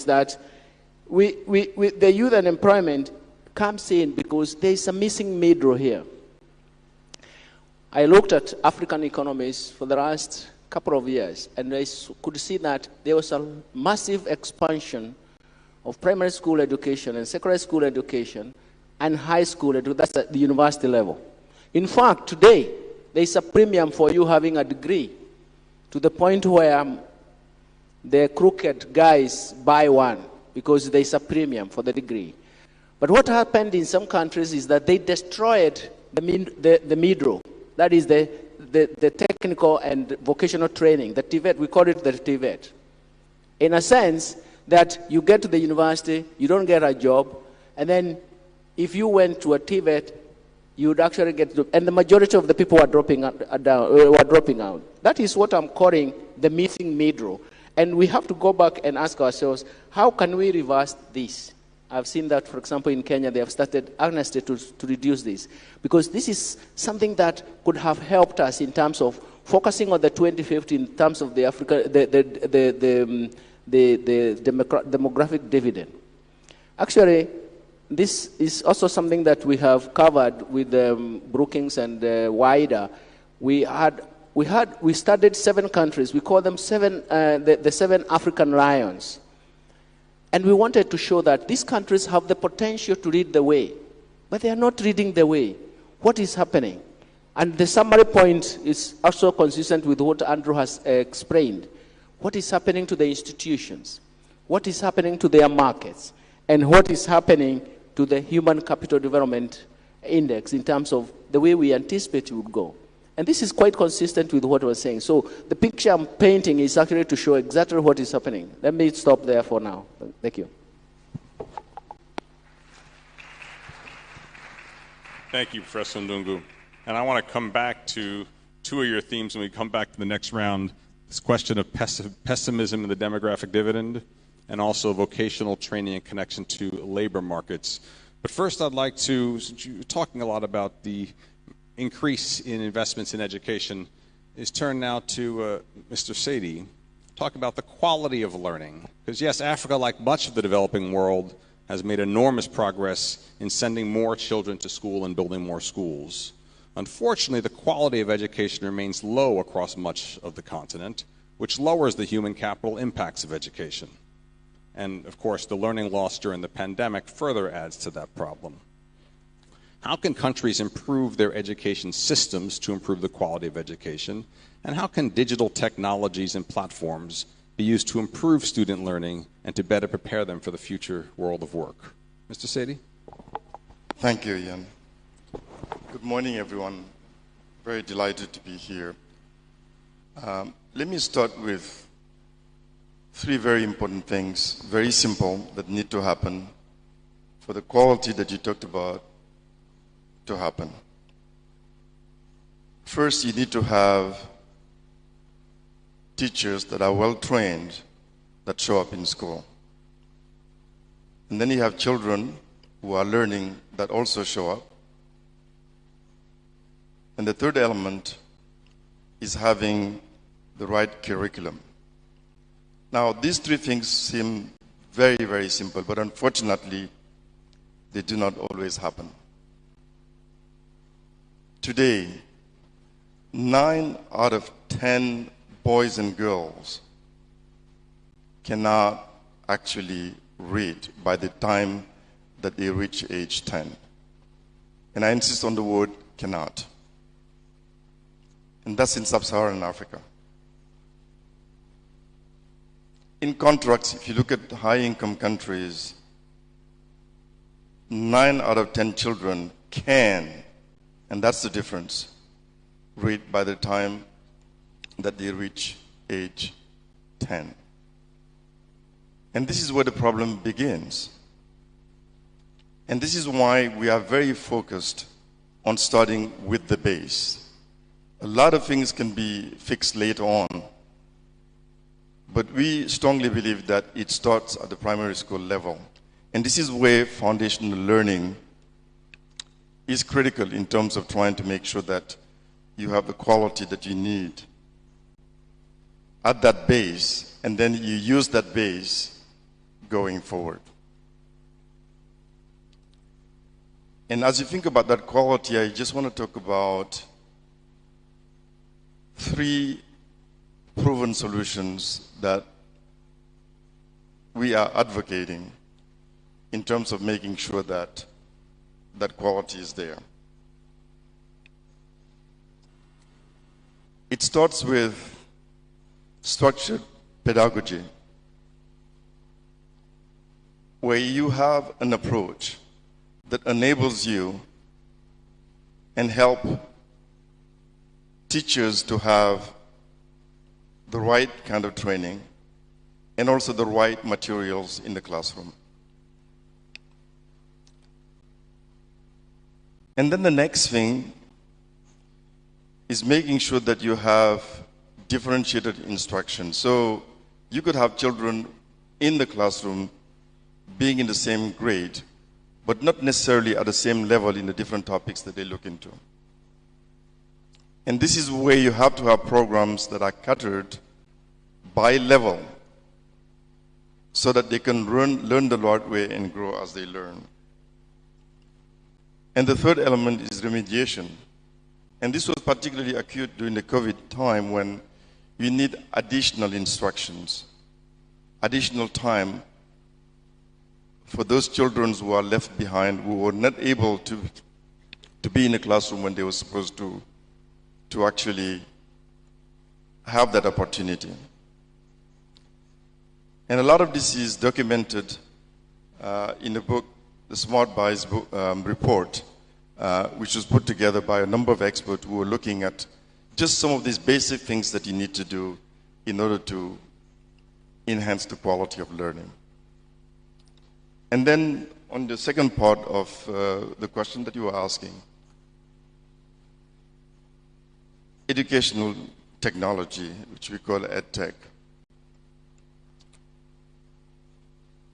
that the youth unemployment comes in because there's a missing middle here. I looked at African economies for the last couple of years, and I could see that there was a massive expansion of primary school education and secondary school education and high school education, that's at the university level. In fact, today, there's a premium for you having a degree to the point where the crooked guys buy one because there's a premium for the degree. But what happened in some countries is that they destroyed the middle. That is the technical and vocational training, the TVET, we call it the TVET. In a sense that you get to the university, you don't get a job, and then if you went to a TVET, you would actually get to, and the majority of the people were dropping out. That is what I'm calling the missing middle. And we have to go back and ask ourselves, how can we reverse this? I've seen that, for example, in Kenya, they have started amnesty to reduce this. Because this is something that could have helped us in terms of focusing on the 2050 in terms of the demographic dividend. Actually, this is also something that we have covered with Brookings and wider. We studied 7 countries. We call them the 7 African lions. And we wanted to show that these countries have the potential to lead the way, but they are not leading the way. What is happening? And the summary point is also consistent with what Andrew has explained. What is happening to the institutions? What is happening to their markets? And what is happening to the Human Capital Development Index in terms of the way we anticipate it would go? And this is quite consistent with what I was saying. So the picture I'm painting is actually to show exactly what is happening. Let me stop there for now. Thank you. Thank you, Professor Ndungu. And I want to come back to 2 of your themes when we come back to the next round. This question of pessimism in the demographic dividend and also vocational training in connection to labor markets. But first I'd like to, since you're talking a lot about the increase in investments in education, is turn now to Mr. Sadie, talk about the quality of learning. Because yes, Africa, like much of the developing world, has made enormous progress in sending more children to school and building more schools. Unfortunately, the quality of education remains low across much of the continent, which lowers the human capital impacts of education. And of course, the learning loss during the pandemic further adds to that problem. How can countries improve their education systems to improve the quality of education? And how can digital technologies and platforms be used to improve student learning and to better prepare them for the future world of work? Mr. Sadie? Thank you, Ian. Good morning, everyone. Very delighted to be here. Let me start with 3 very important things, very simple, that need to happen for the quality that you talked about to happen. First, you need to have teachers that are well trained that show up in school. And then you have children who are learning that also show up. And the third element is having the right curriculum. Now, these 3 things seem very, very simple, but unfortunately, they do not always happen. Today, 9 out of 10 boys and girls cannot actually read by the time that they reach age 10. And I insist on the word cannot. And that's in sub-Saharan Africa. In contrast, if you look at high-income countries, 9 out of 10 children can, and that's the difference, read by the time that they reach age 10. And this is where the problem begins. And this is why we are very focused on starting with the base. A lot of things can be fixed later on, but we strongly believe that it starts at the primary school level. And this is where foundational learning is critical in terms of trying to make sure that you have the quality that you need at that base, and then you use that base going forward. And as you think about that quality, I just want to talk about 3 proven solutions that we are advocating in terms of making sure that that quality is there. It starts with structured pedagogy, where you have an approach that enables you and help teachers to have the right kind of training and also the right materials in the classroom. And then the next thing is making sure that you have differentiated instruction. So you could have children in the classroom being in the same grade, but not necessarily at the same level in the different topics that they look into. And this is where you have to have programs that are catered by level so that they can learn the right way and grow as they learn. And the third element is remediation. And this was particularly acute during the COVID time when you need additional instructions, additional time for those children who are left behind, who were not able to be in the classroom when they were supposed to actually have that opportunity. And a lot of this is documented in the book, the Smart Buys book, report, which was put together by a number of experts who were looking at just some of these basic things that you need to do in order to enhance the quality of learning. And then on the second part of the question that you were asking, educational technology, which we call EdTech.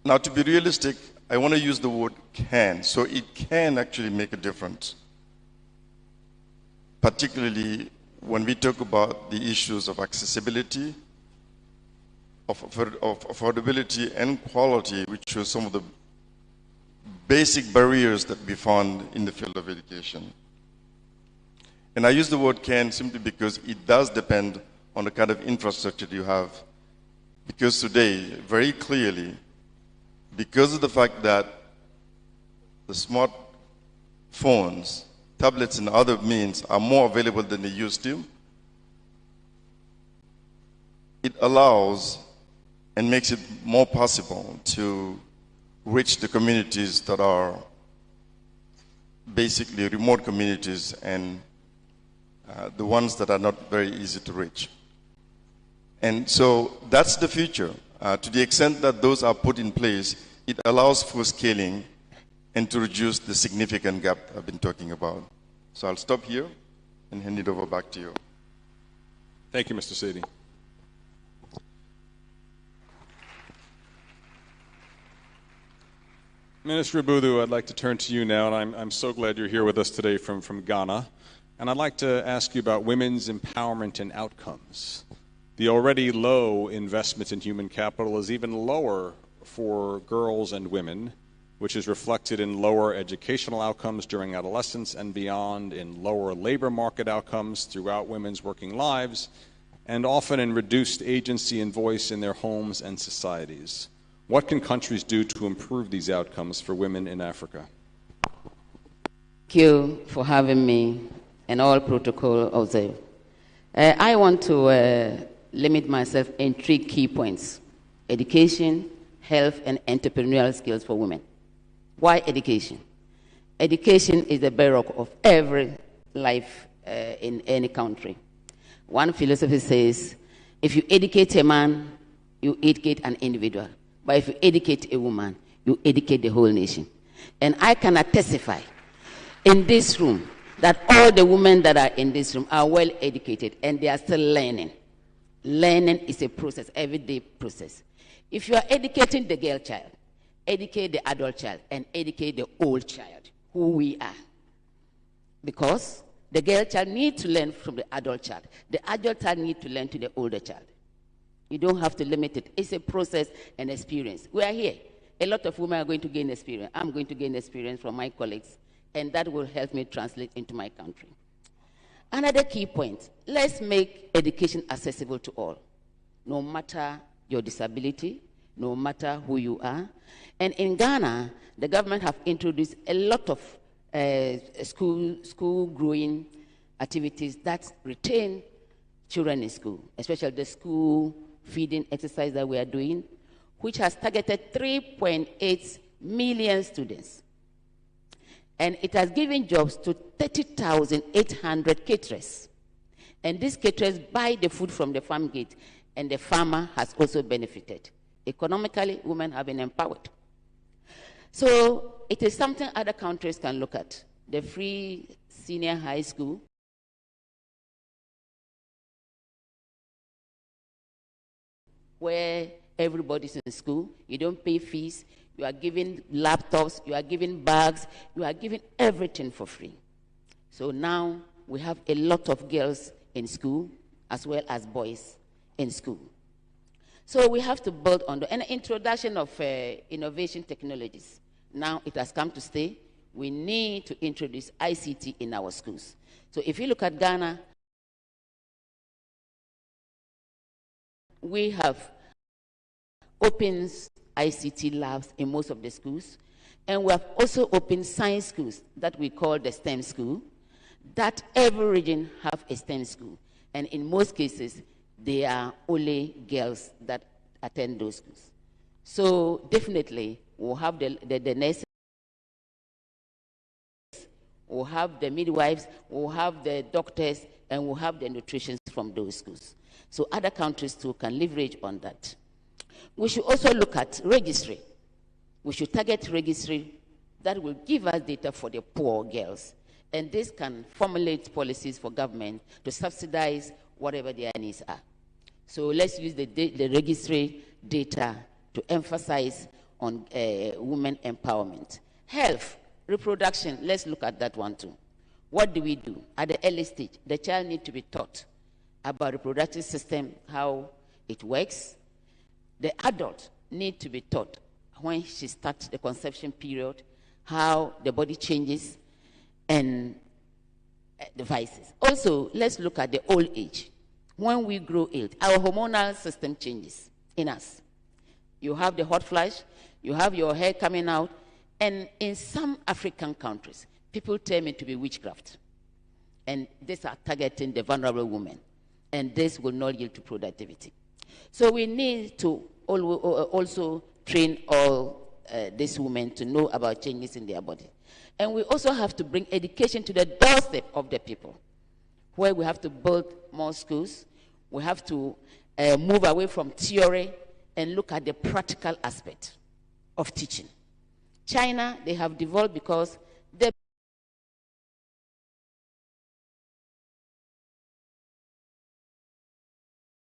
Now, to be realistic, I want to use the word can. So it can actually make a difference, particularly when we talk about the issues of accessibility, of affordability and quality, which are some of the basic barriers that we found in the field of education. And I use the word can simply because it does depend on the kind of infrastructure you have. Because today, very clearly, because of the fact that the smartphones, tablets, and other means are more available than they used to, it allows and makes it more possible to reach the communities that are basically remote communities and the ones that are not very easy to reach. And so that's the future. To the extent that those are put in place, it allows for scaling and to reduce the significant gap I've been talking about. So I'll stop here and hand it over back to you. Thank you, Mr. Sidi. Minister Abudu, I'd like to turn to you now, and I'm so glad you're here with us today from Ghana. And I'd like to ask you about women's empowerment and outcomes. The already low investment in human capital is even lower for girls and women, which is reflected in lower educational outcomes during adolescence and beyond, in lower labor market outcomes throughout women's working lives, and often in reduced agency and voice in their homes and societies. What can countries do to improve these outcomes for women in Africa? Thank you for having me and all protocol observed. I want to limit myself in 3 key points: education, health, and entrepreneurial skills for women. Why education? Education is the bedrock of every life in any country. One philosophy says, if you educate a man, you educate an individual. But if you educate a woman, you educate the whole nation. And I cannot testify in this room that all the women that are in this room are well educated and they are still learning. Learning is a process, everyday process. If you are educating the girl child, educate the adult child, and educate the old child, who we are. Because the girl child needs to learn from the adult child. The adult child needs to learn to the older child. You don't have to limit it. It's a process and experience. We are here. A lot of women are going to gain experience. I'm going to gain experience from my colleagues, and that will help me translate into my country. Another key point, let's make education accessible to all, no matter your disability, no matter who you are. And in Ghana, the government have introduced a lot of school growing activities that retain children in school, especially the school feeding exercise that we are doing, which has targeted 3.8 million students. And it has given jobs to 30,800 caterers. And these caterers buy the food from the farm gate, and the farmer has also benefited. Economically, women have been empowered. So it is something other countries can look at. The free senior high school, where everybody's in school, you don't pay fees, you are given laptops, you are given bags, you are given everything for free. So now we have a lot of girls in school as well as boys in school. So we have to build on an introduction of innovation technologies. Now it has come to stay. We need to introduce ICT in our schools. So if you look at Ghana, we have opened ICT labs in most of the schools, and we have also opened science schools that we call the STEM school, that every region have a STEM school. And in most cases, they are only girls that attend those schools. So definitely, we'll have the nurses, we'll have the midwives, we'll have the doctors, and we'll have the nutritionists from those schools. So other countries too can leverage on that. We should also look at registry. We should target registry that will give us data for the poor girls. And this can formulate policies for government to subsidize whatever their needs are. So let's use the registry data to emphasize on women empowerment. Health, reproduction, let's look at that one too. What do we do? At the early stage, the child needs to be taught about reproductive system, how it works. The adult needs to be taught when she starts the conception period, how the body changes, and devices. Also, let's look at the old age. When we grow old, our hormonal system changes in us. You have the hot flash, you have your hair coming out, and in some African countries, people term it to be witchcraft. And these are targeting the vulnerable women, and this will not yield to productivity. So we need to also train all these women to know about changes in their body. And we also have to bring education to the doorstep of the people, where we have to build more schools. We have to move away from theory and look at the practical aspect of teaching. China, they have developed because the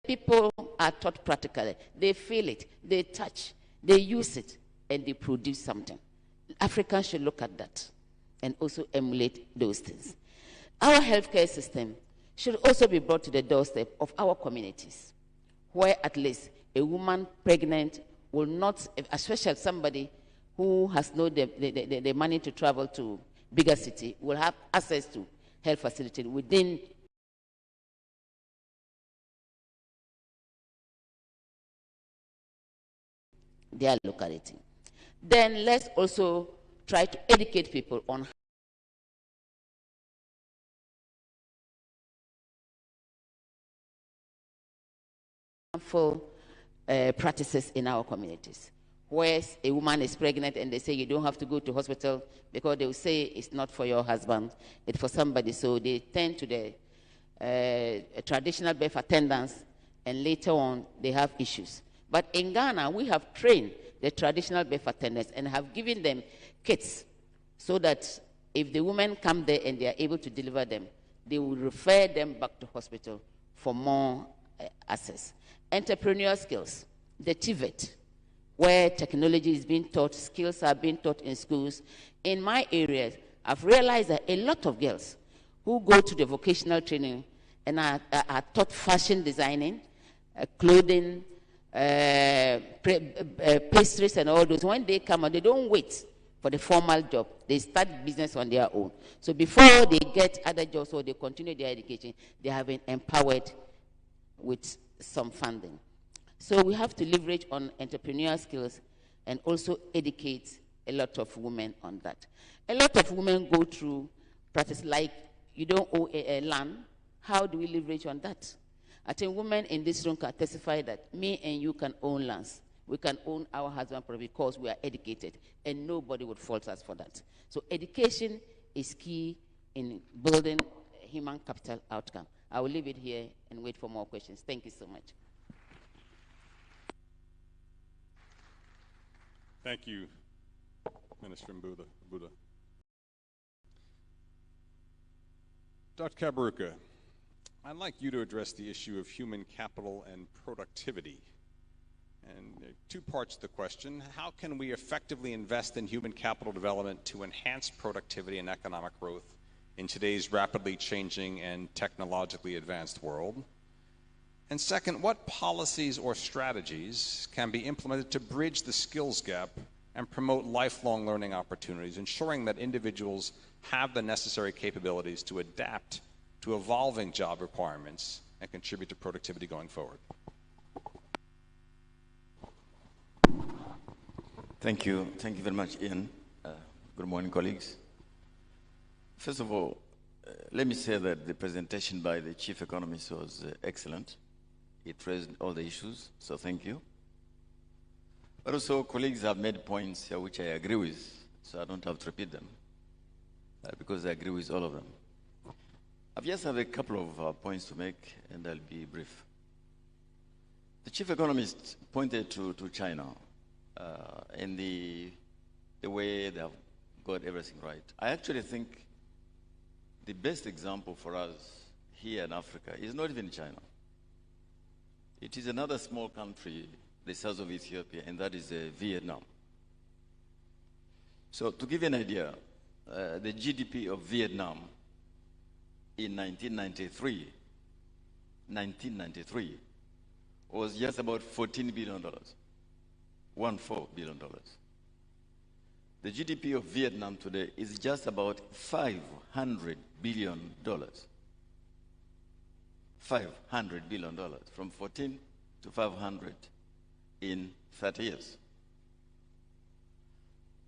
people are taught practically. They feel it, they touch, they use it, and they produce something. Africans should look at that and also emulate those things. Our healthcare system should also be brought to the doorstep of our communities, where at least a woman pregnant will not, especially somebody who has no the money to travel to bigger city, will have access to health facilities within their locality. Then let's also try to educate people on harmful practices in our communities. Where a woman is pregnant and they say you don't have to go to hospital because they will say it's not for your husband, it's for somebody. So they turn to the traditional birth attendants, and later on they have issues. But in Ghana, we have trained the traditional birth attendants and have given them kits so that if the women come there and they are able to deliver them, they will refer them back to hospital for more access. Entrepreneurial skills, the TVET, where technology is being taught, skills are being taught in schools. In my areas, I've realized that a lot of girls who go to the vocational training and are taught fashion designing, clothing, pastries and all those, when they come out, they don't wait for the formal job. They start business on their own. So before they get other jobs or they continue their education, they have been empowered with some funding. So we have to leverage on entrepreneurial skills and also educate a lot of women on that. A lot of women go through practice like you don't owe a land. How do we leverage on that? I think women in this room can testify that me and you can own lands. We can own our husband because we are educated, and nobody would fault us for that. So education is key in building human capital outcome. I will leave it here and wait for more questions. Thank you so much. Thank you, Minister Mbuda. Dr. Kaberuka, I'd like you to address the issue of human capital and productivity. And there are two parts to the question. How can we effectively invest in human capital development to enhance productivity and economic growth in today's rapidly changing and technologically advanced world? And second, what policies or strategies can be implemented to bridge the skills gap and promote lifelong learning opportunities, ensuring that individuals have the necessary capabilities to adapt to evolving job requirements and contribute to productivity going forward? Thank you. Thank you very much, Ian. Good morning, colleagues. First of all, let me say that the presentation by the Chief Economist was excellent. It raised all the issues, so thank you. But also, colleagues have made points here which I agree with, so I don't have to repeat them, because I agree with all of them. I just have a couple of points to make, and I'll be brief. The Chief Economist pointed to China in the way they have got everything right. I actually think the best example for us here in Africa is not even China. It is another small country, the south of Ethiopia, and that is Vietnam. So to give you an idea, the GDP of Vietnam in 1993 was just about $14 billion. $14 billion. The GDP of Vietnam today is just about $500 billion. $500 billion, from 14 to 500 in 30 years.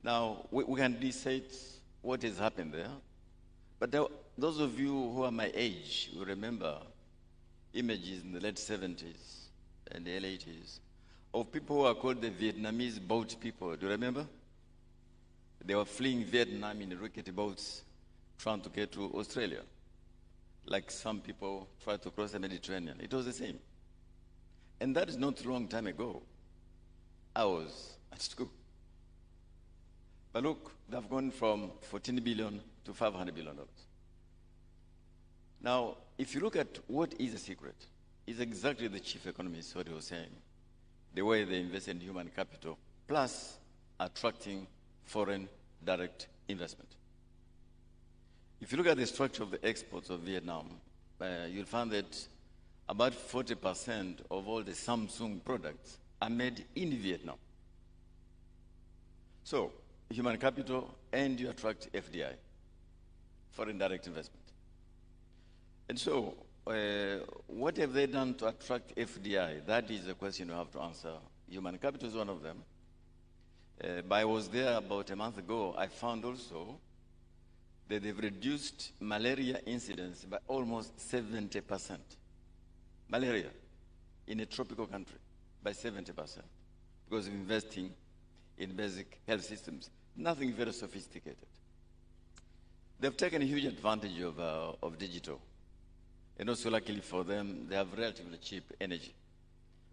Now, we can decide what has happened there, but those of you who are my age will remember images in the late 70s and the early 80s of people who are called the Vietnamese boat people. Do you remember? They were fleeing Vietnam in rickety boats, trying to get to Australia. Like some people tried to cross the Mediterranean. It was the same. And that is not a long time ago. I was at school. But look, they've gone from 14 billion to $500 billion. Now, if you look at what is the secret, it's exactly the chief economist what he was saying. The way they invest in human capital, plus attracting foreign direct investment. If you look at the structure of the exports of Vietnam, you'll find that about 40% of all the Samsung products are made in Vietnam. So, human capital, and you attract FDI, foreign direct investment. And so, what have they done to attract FDI? That is a question you have to answer. Human capital is one of them. But I was there about a month ago. I found also that they've reduced malaria incidence by almost 70%. Malaria in a tropical country by 70% because of investing in basic health systems. Nothing very sophisticated. They've taken a huge advantage of digital. And also, luckily for them, they have relatively cheap energy.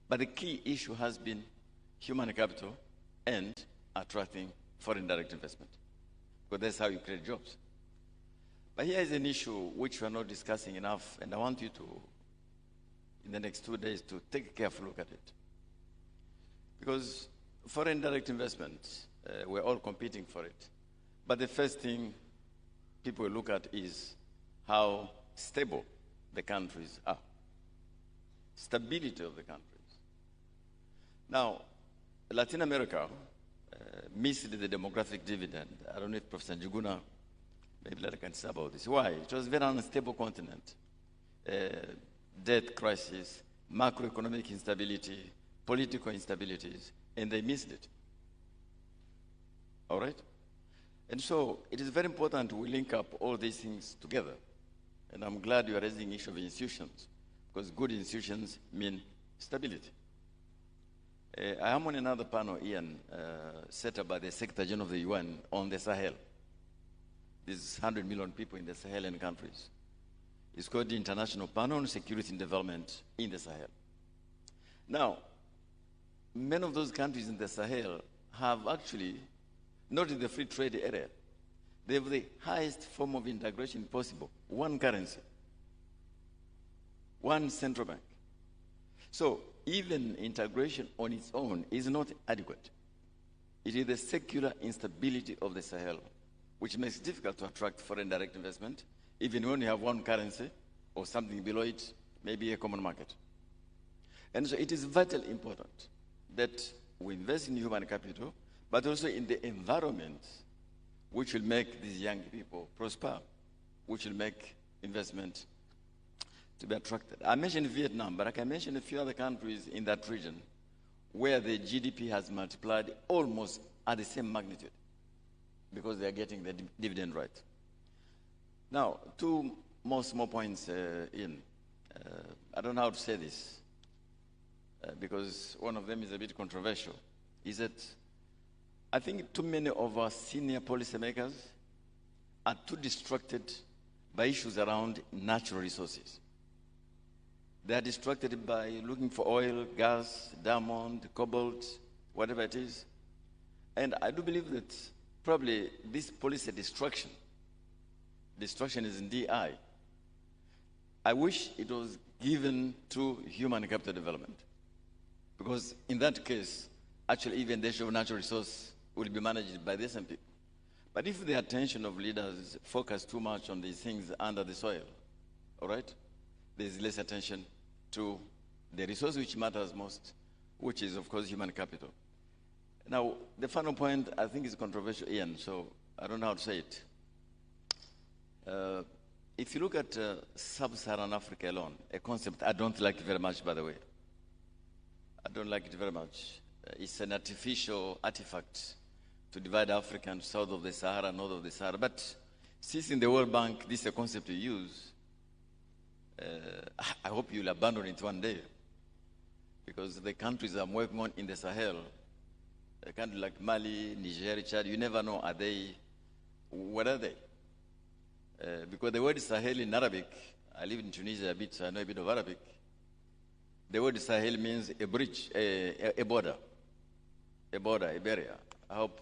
But the key issue has been human capital and attracting foreign direct investment, because that's how you create jobs. But here is an issue which we are not discussing enough, and I want you to, in the next 2 days, to take a careful look at it. Because foreign direct investment, we're all competing for it. But the first thing people look at is how stable the countries are. Stability of the countries. Now, Latin America missed the demographic dividend. I don't know if Professor Njuguna maybe later can say about this. Why? It was a very unstable continent. Debt crisis, macroeconomic instability, political instabilities, and they missed it. All right? And so it is very important we link up all these things together. And I'm glad you are raising the issue of institutions, because good institutions mean stability. I am on another panel, Ian, set up by the Secretary General of the UN on the Sahel. There's 100 million people in the Sahelan countries. It's called the International Panel on Security and Development in the Sahel. Now, many of those countries in the Sahel have actually, not in the free trade area, they have the highest form of integration possible. One currency, one central bank. So even integration on its own is not adequate. It is the secular instability of the Sahel which makes it difficult to attract foreign direct investment, even when you have one currency or something below it, maybe a common market. And so it is vitally important that we invest in human capital, but also in the environment which will make these young people prosper, which will make investment to be attracted. I mentioned Vietnam, but I can mention a few other countries in that region where the GDP has multiplied almost at the same magnitude because they are getting the dividend right. Now, two more small points in. I don't know how to say this because one of them is a bit controversial, is that I think too many of our senior policymakers are too distracted by issues around natural resources. They are distracted by looking for oil, gas, diamond, cobalt, whatever it is. And I do believe that probably this policy destruction is in DI. I wish it was given to human capital development. Because in that case, actually even the issue of natural resource will be managed by the same people. But if the attention of leaders focus too much on these things under the soil, all right, there's less attention to the resource which matters most, which is, of course, human capital. Now, the final point, I think, is controversial, Ian, so I don't know how to say it. If you look at sub-Saharan Africa alone, a concept I don't like very much, by the way. I don't like it very much. It's an artificial artifact to divide Africa into south of the Sahara, north of the Sahara. But since in the World Bank, this is a concept you use, I hope you'll abandon it one day. Because the countries I'm working on in the Sahel, a country like Mali, Niger, Chad, you never know, what are they? Because the word Sahel in Arabic, I live in Tunisia a bit, so I know a bit of Arabic. The word Sahel means a bridge, a border, a barrier. I hope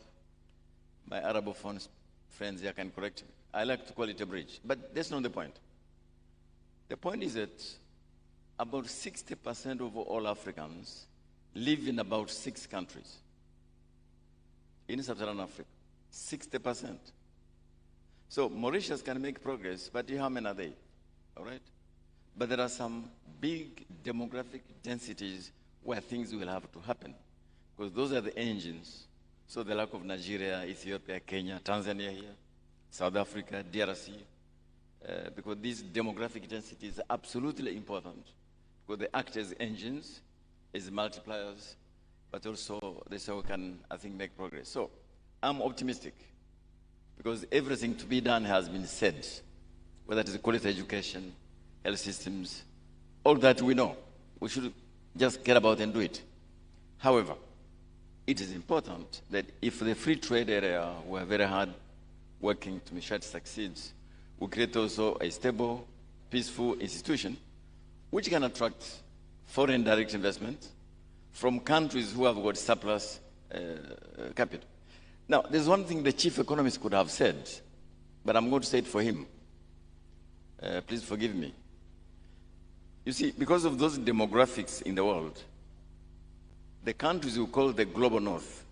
my Arabophone friends here can correct me. I like to call it a bridge, but that's not the point. The point is that about 60% of all Africans live in about 6 countries in sub-Saharan Africa, 60%. So Mauritius can make progress, but how many are they? All right? But there are some big demographic densities where things will have to happen, because those are the engines. So the lack of Nigeria, Ethiopia, Kenya, Tanzania here, South Africa, DRC, because these demographic densities are absolutely important, because they act as engines, as multipliers, but also they so can, I think, make progress. So I'm optimistic, because everything to be done has been said, whether it is quality education, health systems, all that we know. We should just care about and do it. However, it is important that if the free trade area were very hard working to make sure it succeeds, we create also a stable, peaceful institution which can attract foreign direct investment from countries who have got surplus capital. Now, there's one thing the chief economist could have said, but I'm going to say it for him. Please forgive me. You see, because of those demographics in the world, the countries we call the global north,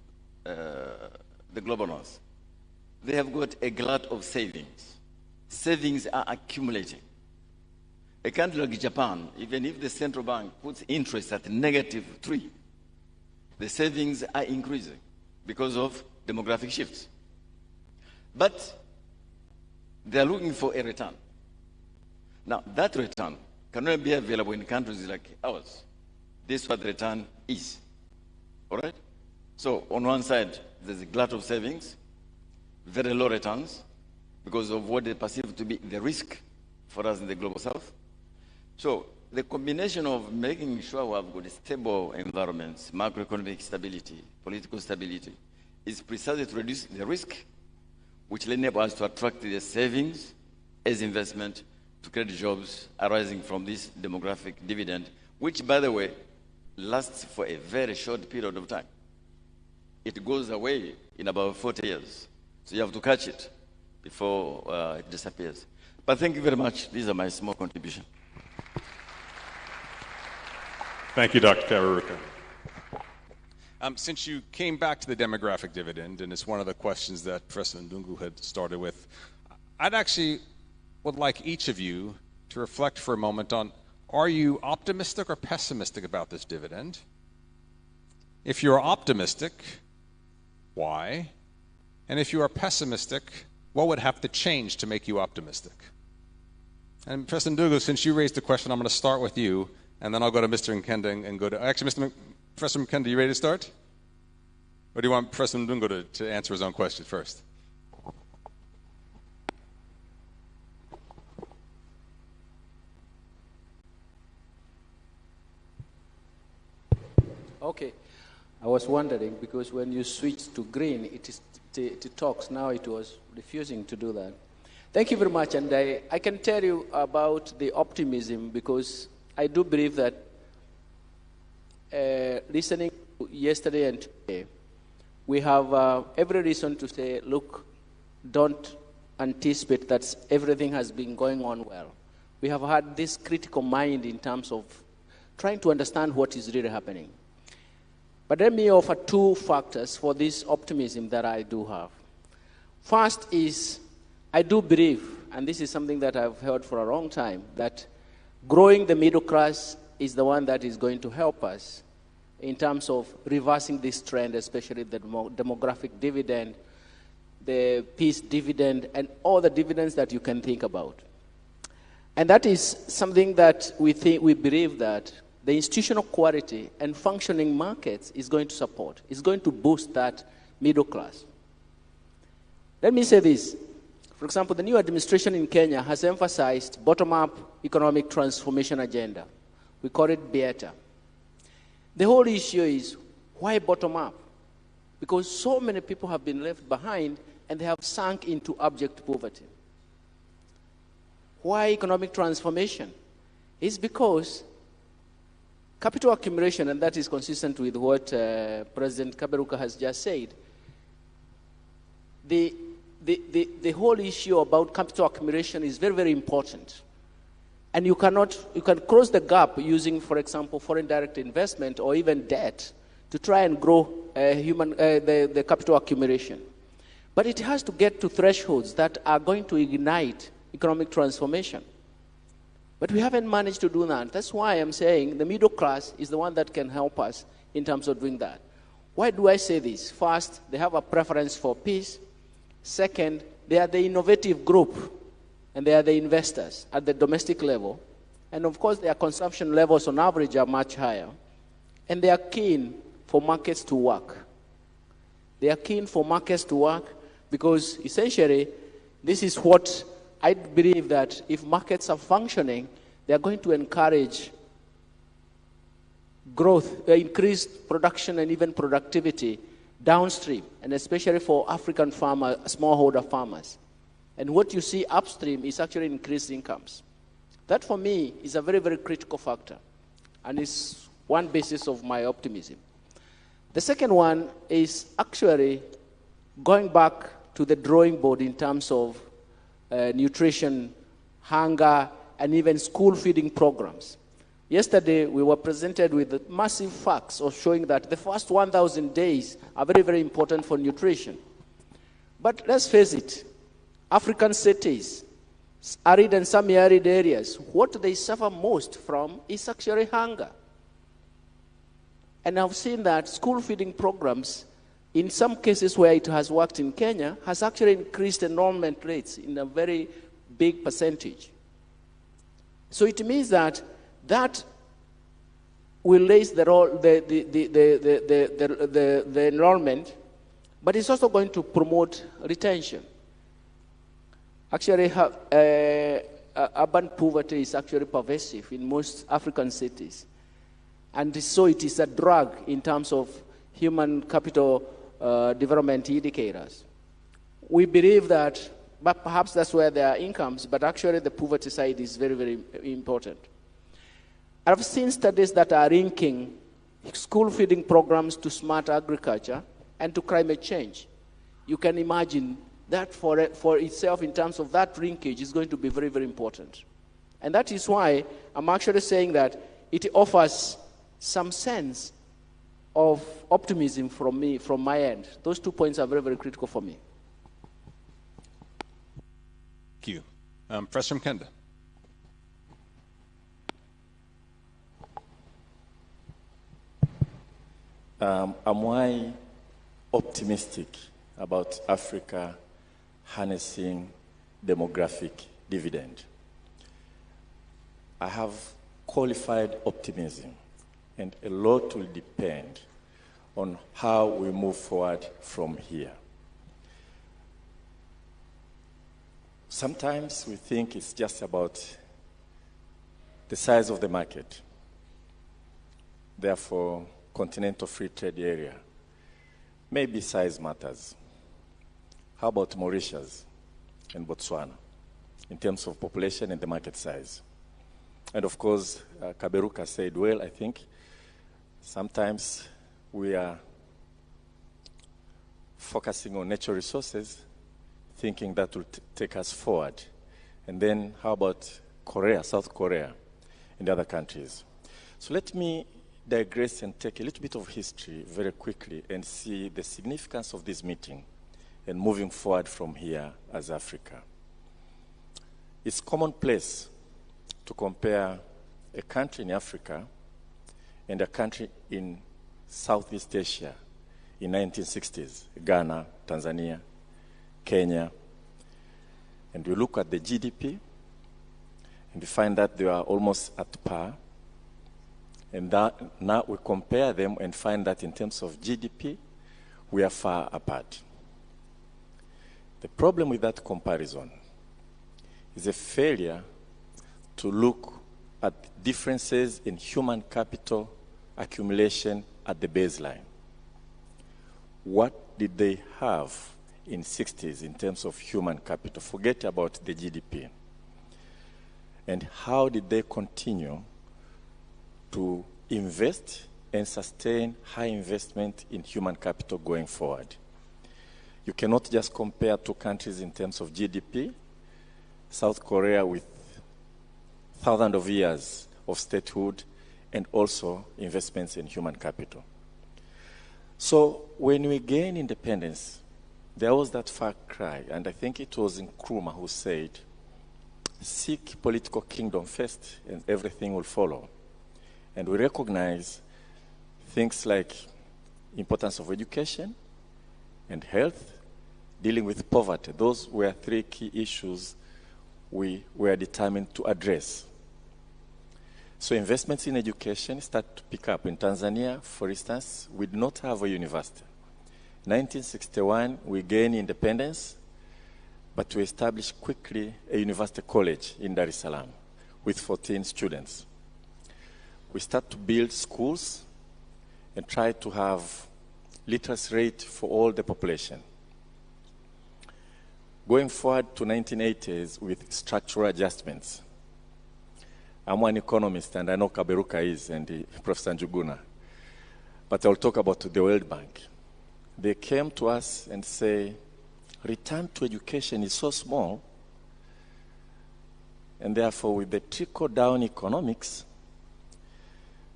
they have got a glut of savings. Savings are accumulating. A country like Japan, even if the central bank puts interest at -3, the savings are increasing because of demographic shifts. But they are looking for a return. Now, that return cannot be available in countries like ours. This is what the return is. All right? So, on one side, there's a glut of savings, very low returns, because of what they perceive to be the risk for us in the global south. So, the combination of making sure we have got stable environments, macroeconomic stability, political stability, is precisely to reduce the risk, which will enable us to attract the savings as investment to create jobs arising from this demographic dividend, which, by the way, lasts for a very short period of time. It goes away in about 40 years. So you have to catch it before it disappears. But thank you very much. These are my small contributions. Thank you, Dr. Kaberuka. Since you came back to the demographic dividend, and it's one of the questions that Professor Ndungu had started with, I'd actually would like each of you to reflect for a moment on, are you optimistic or pessimistic about this dividend? If you're optimistic, why? And if you are pessimistic, what would have to change to make you optimistic? And Professor Ndungu, since you raised the question, I'm going to start with you, and then I'll go to Mr. Nkenda and go to, actually, Professor Nkenda, you ready to start? Or do you want Professor Ndungu to answer his own question first? Okay. I was wondering, because when you switched to green, it talks. Now it was refusing to do that. Thank you very much. And I can tell you about the optimism, because I do believe that listening to yesterday and today, we have every reason to say, look, don't anticipate that everything has been going on well. We have had this critical mind in terms of trying to understand what is really happening. But let me offer two factors for this optimism that I do have. First is, I do believe, and this is something that I've heard for a long time, that growing the middle class is the one that is going to help us in terms of reversing this trend, especially the demographic dividend, the peace dividend, and all the dividends that you can think about. And that is something that we believe that the institutional quality and functioning markets is going to support. It's going to boost that middle class. Let me say this. For example, the new administration in Kenya has emphasized bottom-up economic transformation agenda. We call it BETA. The whole issue is, why bottom-up? Because so many people have been left behind and they have sunk into abject poverty. Why economic transformation? It's because capital accumulation, and that is consistent with what President Kaberuka has just said, the whole issue about capital accumulation is very, very important. And you can close the gap using, for example, foreign direct investment or even debt to try and grow the capital accumulation. But it has to get to thresholds that are going to ignite economic transformation. But we haven't managed to do that. That's why I'm saying the middle class is the one that can help us in terms of doing that. Why do I say this? First, they have a preference for peace. Second, they are the innovative group, and they are the investors at the domestic level. And of course, their consumption levels on average are much higher. And they are keen for markets to work. They are keen for markets to work because essentially, this is what I believe, that if markets are functioning, they are going to encourage growth, increased production and even productivity downstream, and especially for African farmers, smallholder farmers. And what you see upstream is actually increased incomes. That for me is a very, very critical factor, and is one basis of my optimism. The second one is actually going back to the drawing board in terms of nutrition, hunger, and even school feeding programs. Yesterday, we were presented with massive facts of showing that the first 1,000 days are very, very important for nutrition. But let's face it, African cities, arid and semi-arid areas, what they suffer most from is actually hunger. And I've seen that school feeding programs, in some cases where it has worked in Kenya, has actually increased enrollment rates in a very big percentage. So it means that will raise the enrollment, but it's also going to promote retention. Actually, urban poverty is actually pervasive in most African cities. And so it is a drag in terms of human capital development indicators. We believe that, but perhaps that's where there are incomes, but actually the poverty side is very, very important. I've seen studies that are linking school feeding programs to smart agriculture and to climate change. You can imagine that for itself, in terms of that linkage, is going to be very, very important. And that is why I'm actually saying that it offers some sense of optimism from my end. Those 2 points are very, very critical for me. Thank you. Professor Mkenda. Am I optimistic about Africa harnessing demographic dividend? I have qualified optimism, and a lot will depend on how we move forward from here. Sometimes we think it's just about the size of the market. Therefore, continental free trade area. Maybe size matters. How about Mauritius and Botswana in terms of population and the market size? And of course, Kaberuka said, well, I think sometimes we are focusing on natural resources, thinking that will take us forward. And then how about Korea, South Korea, and other countries? So let me digress and take a little bit of history very quickly and see the significance of this meeting and moving forward from here as Africa. It's commonplace to compare a country in Africa and a country in Southeast Asia in 1960s, Ghana, Tanzania, Kenya, and you look at the GDP and you find that they are almost at par. And that, now we compare them and find that in terms of GDP, we are far apart. The problem with that comparison is a failure to look at differences in human capital accumulation at the baseline. What did they have in 60s in terms of human capital? Forget about the GDP. And how did they continue to invest and sustain high investment in human capital going forward? You cannot just compare two countries in terms of GDP. South Korea with thousands of years of statehood and also investments in human capital. So when we gained independence, there was that far cry, and I think it was Nkrumah who said, seek political kingdom first and everything will follow. And we recognize things like importance of education and health, dealing with poverty. Those were three key issues we were determined to address. So investments in education start to pick up. In Tanzania, for instance, we did not have a university. 1961, we gained independence, but we established quickly a university college in Dar es Salaam with 14 students. We start to build schools and try to have literacy rate for all the population. Going forward to 1980s with structural adjustments. I'm an economist, and I know Kaberuka is, and Professor Njuguna. But I'll talk about the World Bank. They came to us and say, return to education is so small, and therefore with the trickle-down economics,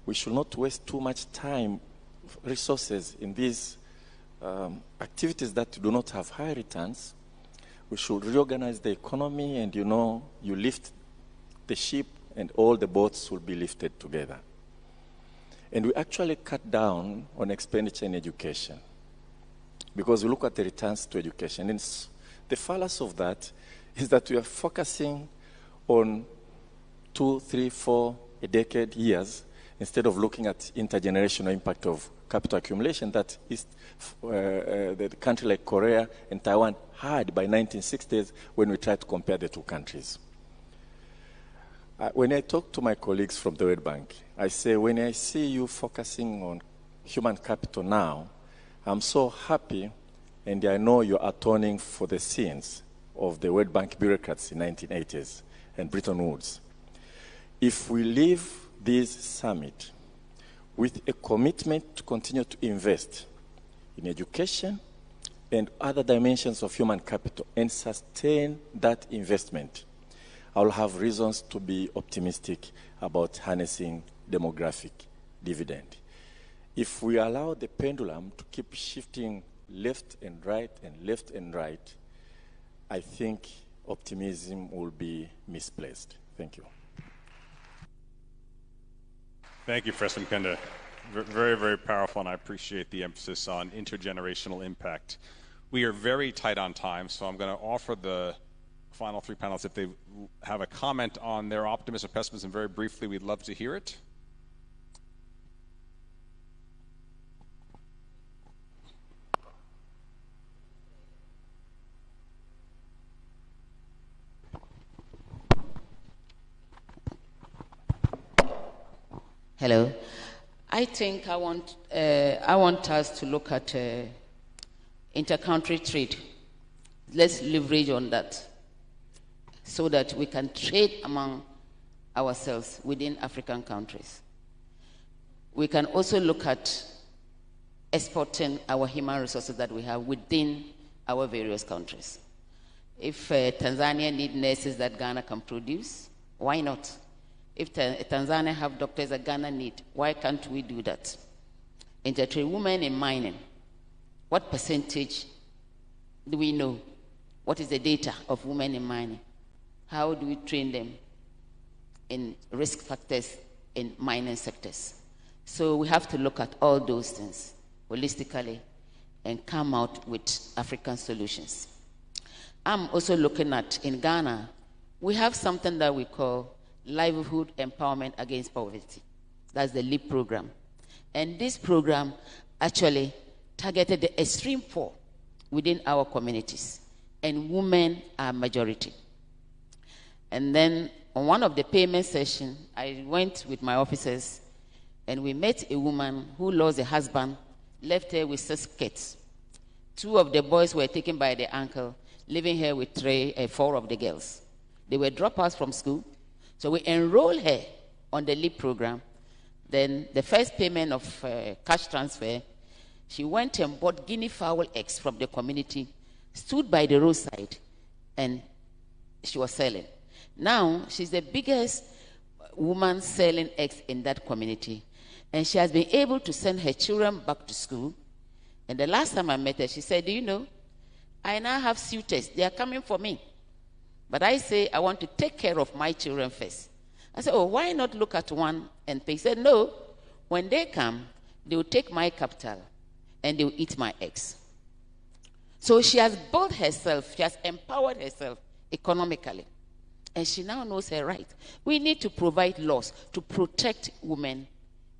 we should not waste too much time, resources in these activities that do not have high returns. We should reorganize the economy, and you lift the ship and all the boats will be lifted together. And we actually cut down on expenditure in education because we look at the returns to education. And the fallacy of that is that we are focusing on 2, 3, 4, a decade, years, instead of looking at intergenerational impact of capital accumulation that is the country like Korea and Taiwan had by 1960s when we tried to compare the two countries. When I talk to my colleagues from the World Bank, I say, when I see you focusing on human capital now, I'm so happy, and I know you're atoning for the sins of the World Bank bureaucrats in 1980s and Bretton Woods. If we leave this summit with a commitment to continue to invest in education and other dimensions of human capital and sustain that investment, I'll have reasons to be optimistic about harnessing demographic dividend. If we allow the pendulum to keep shifting left and right and left and right, I think optimism will be misplaced. Thank you. Thank you, Freshman Kenda. Very, very powerful, and I appreciate the emphasis on intergenerational impact. We are very tight on time, so I'm going to offer the final three panelists, if they have a comment on their optimism or pessimism, very briefly, we'd love to hear it. Hello. I think I want us to look at inter-country trade. Let's leverage on that so that we can trade among ourselves within African countries. We can also look at exporting our human resources that we have within our various countries. If Tanzania needs nurses that Ghana can produce, why not? If Tanzania have doctors that Ghana need, why can't we do that? Intertrade women in mining, what percentage do we know? What is the data of women in mining? How do we train them in risk factors in mining sectors? So we have to look at all those things holistically and come out with African solutions. I'm also looking at, in Ghana, we have something that we call Livelihood Empowerment Against Poverty. That's the LEAP program. And this program actually targeted the extreme poor within our communities. And women are majority. And then on one of the payment sessions, I went with my officers and we met a woman who lost a husband, left her with 6 kids. 2 of the boys were taken by the uncle, leaving her with 4 of the girls. They were dropouts from school. So we enrolled her on the LEAP program. Then the first payment of cash transfer, she went and bought guinea fowl eggs from the community, stood by the roadside, and she was selling. Now, she's the biggest woman selling eggs in that community. And she has been able to send her children back to school. And the last time I met her, she said, do you know, I now have suitors. They are coming for me. But I say, I want to take care of my children first. I said, oh, why not look at one and pay? She said, no, when they come, they will take my capital and they will eat my eggs. So she has built herself, she has empowered herself economically. And she now knows her right. We need to provide laws to protect women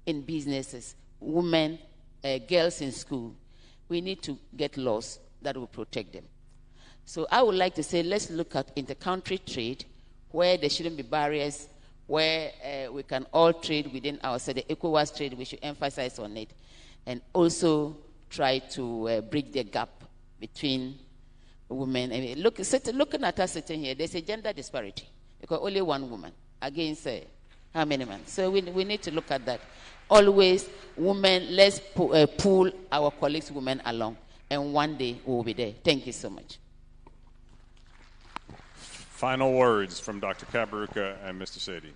in businesses, women, girls in school. We need to get laws that will protect them. So I would like to say, let's look at inter-country trade, where there shouldn't be barriers, where we can all trade within ourselves. The ECOWAS trade, we should emphasize on it, and also try to bridge the gap between women. I mean, looking at us sitting here, there's a gender disparity because only one woman against how many men? So we need to look at that. Always, women, let's pull our colleagues, women, along, and one day we'll be there. Thank you so much. Final words from Dr. Kaberuka and Mr. Sadie.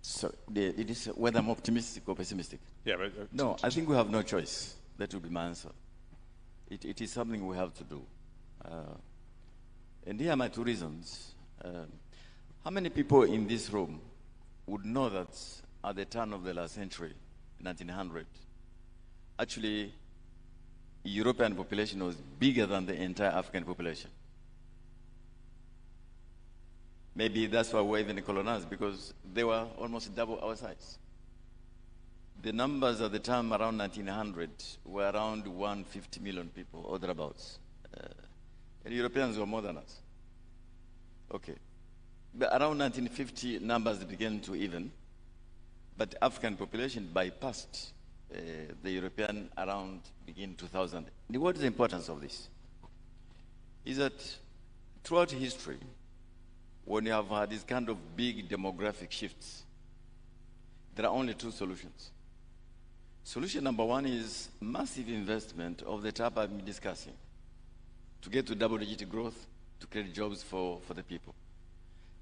So it is whether I'm optimistic or pessimistic. Yeah, but no, I think we have no choice. That will be my answer. It is something we have to do. And here are my 2 reasons. How many people in this room would know that at the turn of the last century, 1900, actually, European population was bigger than the entire African population. Maybe that's why we're even colonized, because they were almost double our size. The numbers at the time around 1900 were around 150 million people, or thereabouts. And Europeans were more than us. Okay. But around 1950, numbers began to even, but African population bypassed the European around begin 2000. And what is the importance of this? Is that throughout history, when you have had this kind of big demographic shifts, there are only two solutions. Solution number one is massive investment of the type I've been discussing to get to double-digit growth, to create jobs for the people.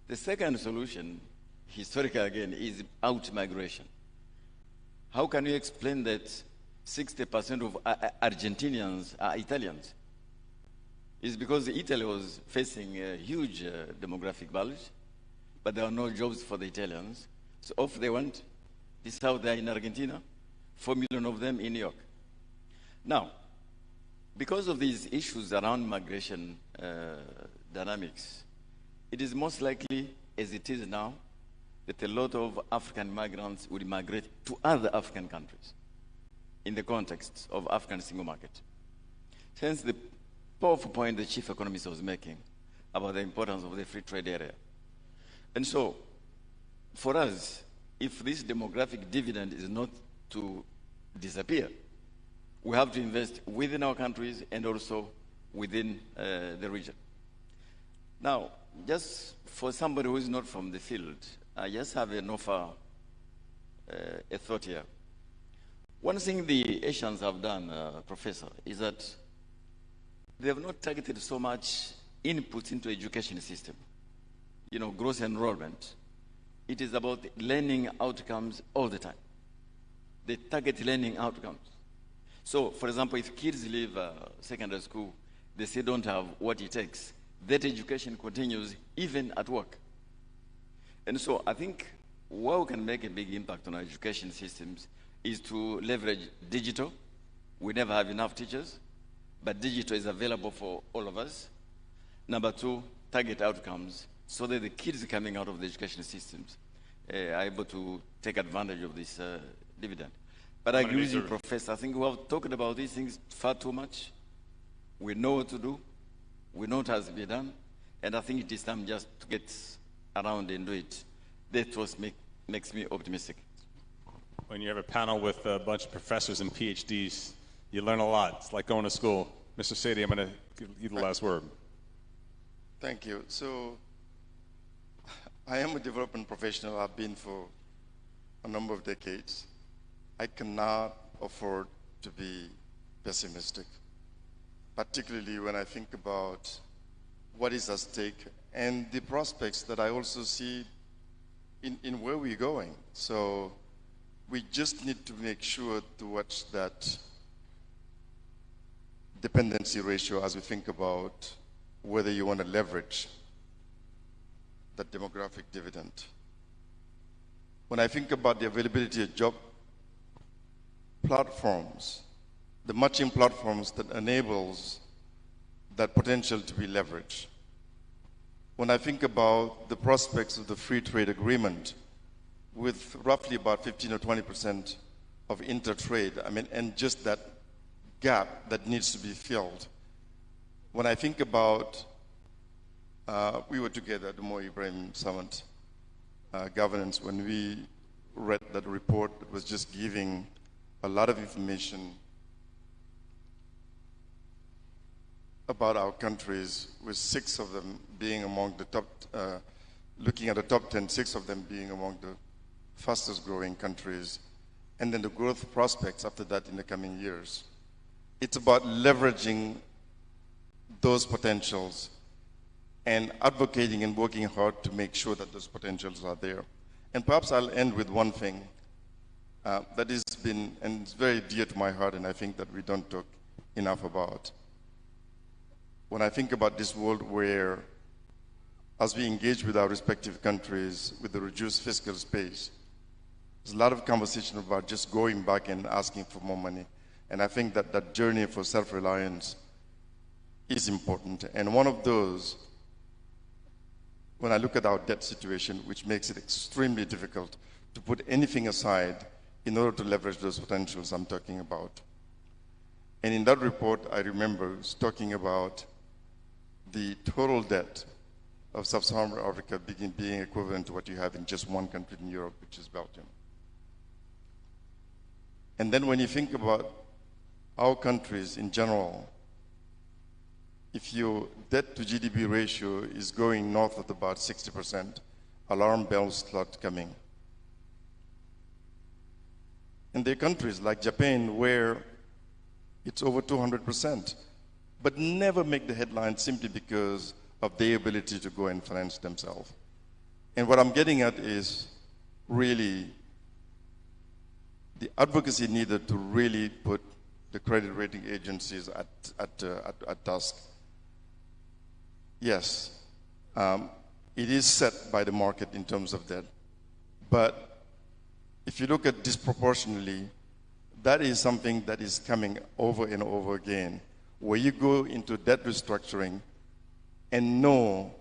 The second solution, historical again, is out-migration. How can you explain that 60% of Argentinians are Italians? It's because Italy was facing a huge demographic bulge, but there are no jobs for the Italians. So off they went. This is how they are in Argentina, 4 million of them in New York. Now, because of these issues around migration dynamics, it is most likely, as it is now, that a lot of African migrants will migrate to other African countries in the context of African single market. Hence the powerful point the chief economist was making about the importance of the free trade area. And so, for us, if this demographic dividend is not to disappear, we have to invest within our countries and also within the region. Now, just for somebody who is not from the field, I just have an offer, a thought here. One thing the Asians have done, Professor, is that they have not targeted so much input into education system. You know, gross enrollment. It is about learning outcomes all the time. They target learning outcomes. So, for example, if kids leave secondary school, they still don't have what it takes. That education continues even at work. And so I think where we can make a big impact on our education systems is to leverage digital. We never have enough teachers, but digital is available for all of us. Number two, target outcomes so that the kids coming out of the education systems are able to take advantage of this dividend. But I agree with you, Professor. I think we have talked about these things far too much. We know what to do. We know what has to be done. And I think it is time just to get around and do it. That was makes me optimistic. When you have a panel with a bunch of professors and PhDs, you learn a lot. It's like going to school. Mr. Sadie, I'm going to give you the last word. Thank you. So, I am a development professional. I've been for a number of decades. I cannot afford to be pessimistic, particularly when I think about what is at stake and the prospects that I also see in where we're going. So we just need to make sure to watch that dependency ratio as we think about whether you want to leverage that demographic dividend. When I think about the availability of job platforms, the matching platforms that enables that potential to be leveraged. When I think about the prospects of the free trade agreement with roughly about 15 or 20% of inter-trade, I mean, and just that gap that needs to be filled. When I think about, we were together at the Mo Ibrahim Summit governance when we read that report that was just giving a lot of information about our countries, with 6 of them being among the top, looking at the top 10, 6 of them being among the fastest growing countries, and then the growth prospects after that in the coming years. It's about leveraging those potentials and advocating and working hard to make sure that those potentials are there. And perhaps I'll end with one thing that has been, and it's very dear to my heart, and I think that we don't talk enough about. When I think about this world where as we engage with our respective countries with the reduced fiscal space, there's a lot of conversation about just going back and asking for more money. And I think that that journey for self-reliance is important. And one of those, when I look at our debt situation, which makes it extremely difficult to put anything aside in order to leverage those potentials I'm talking about. And in that report, I remember talking about the total debt of sub-Saharan Africa being equivalent to what you have in just one country in Europe, which is Belgium. And then when you think about our countries in general, if your debt to GDP ratio is going north of about 60%, alarm bells start coming. And there are countries like Japan where it's over 200%, but never make the headlines simply because of their ability to go and finance themselves. And what I'm getting at is really the advocacy needed to really put the credit rating agencies at task. Yes, it is set by the market in terms of that, but if you look at disproportionately, that is something that is coming over and over again, where you go into debt restructuring and know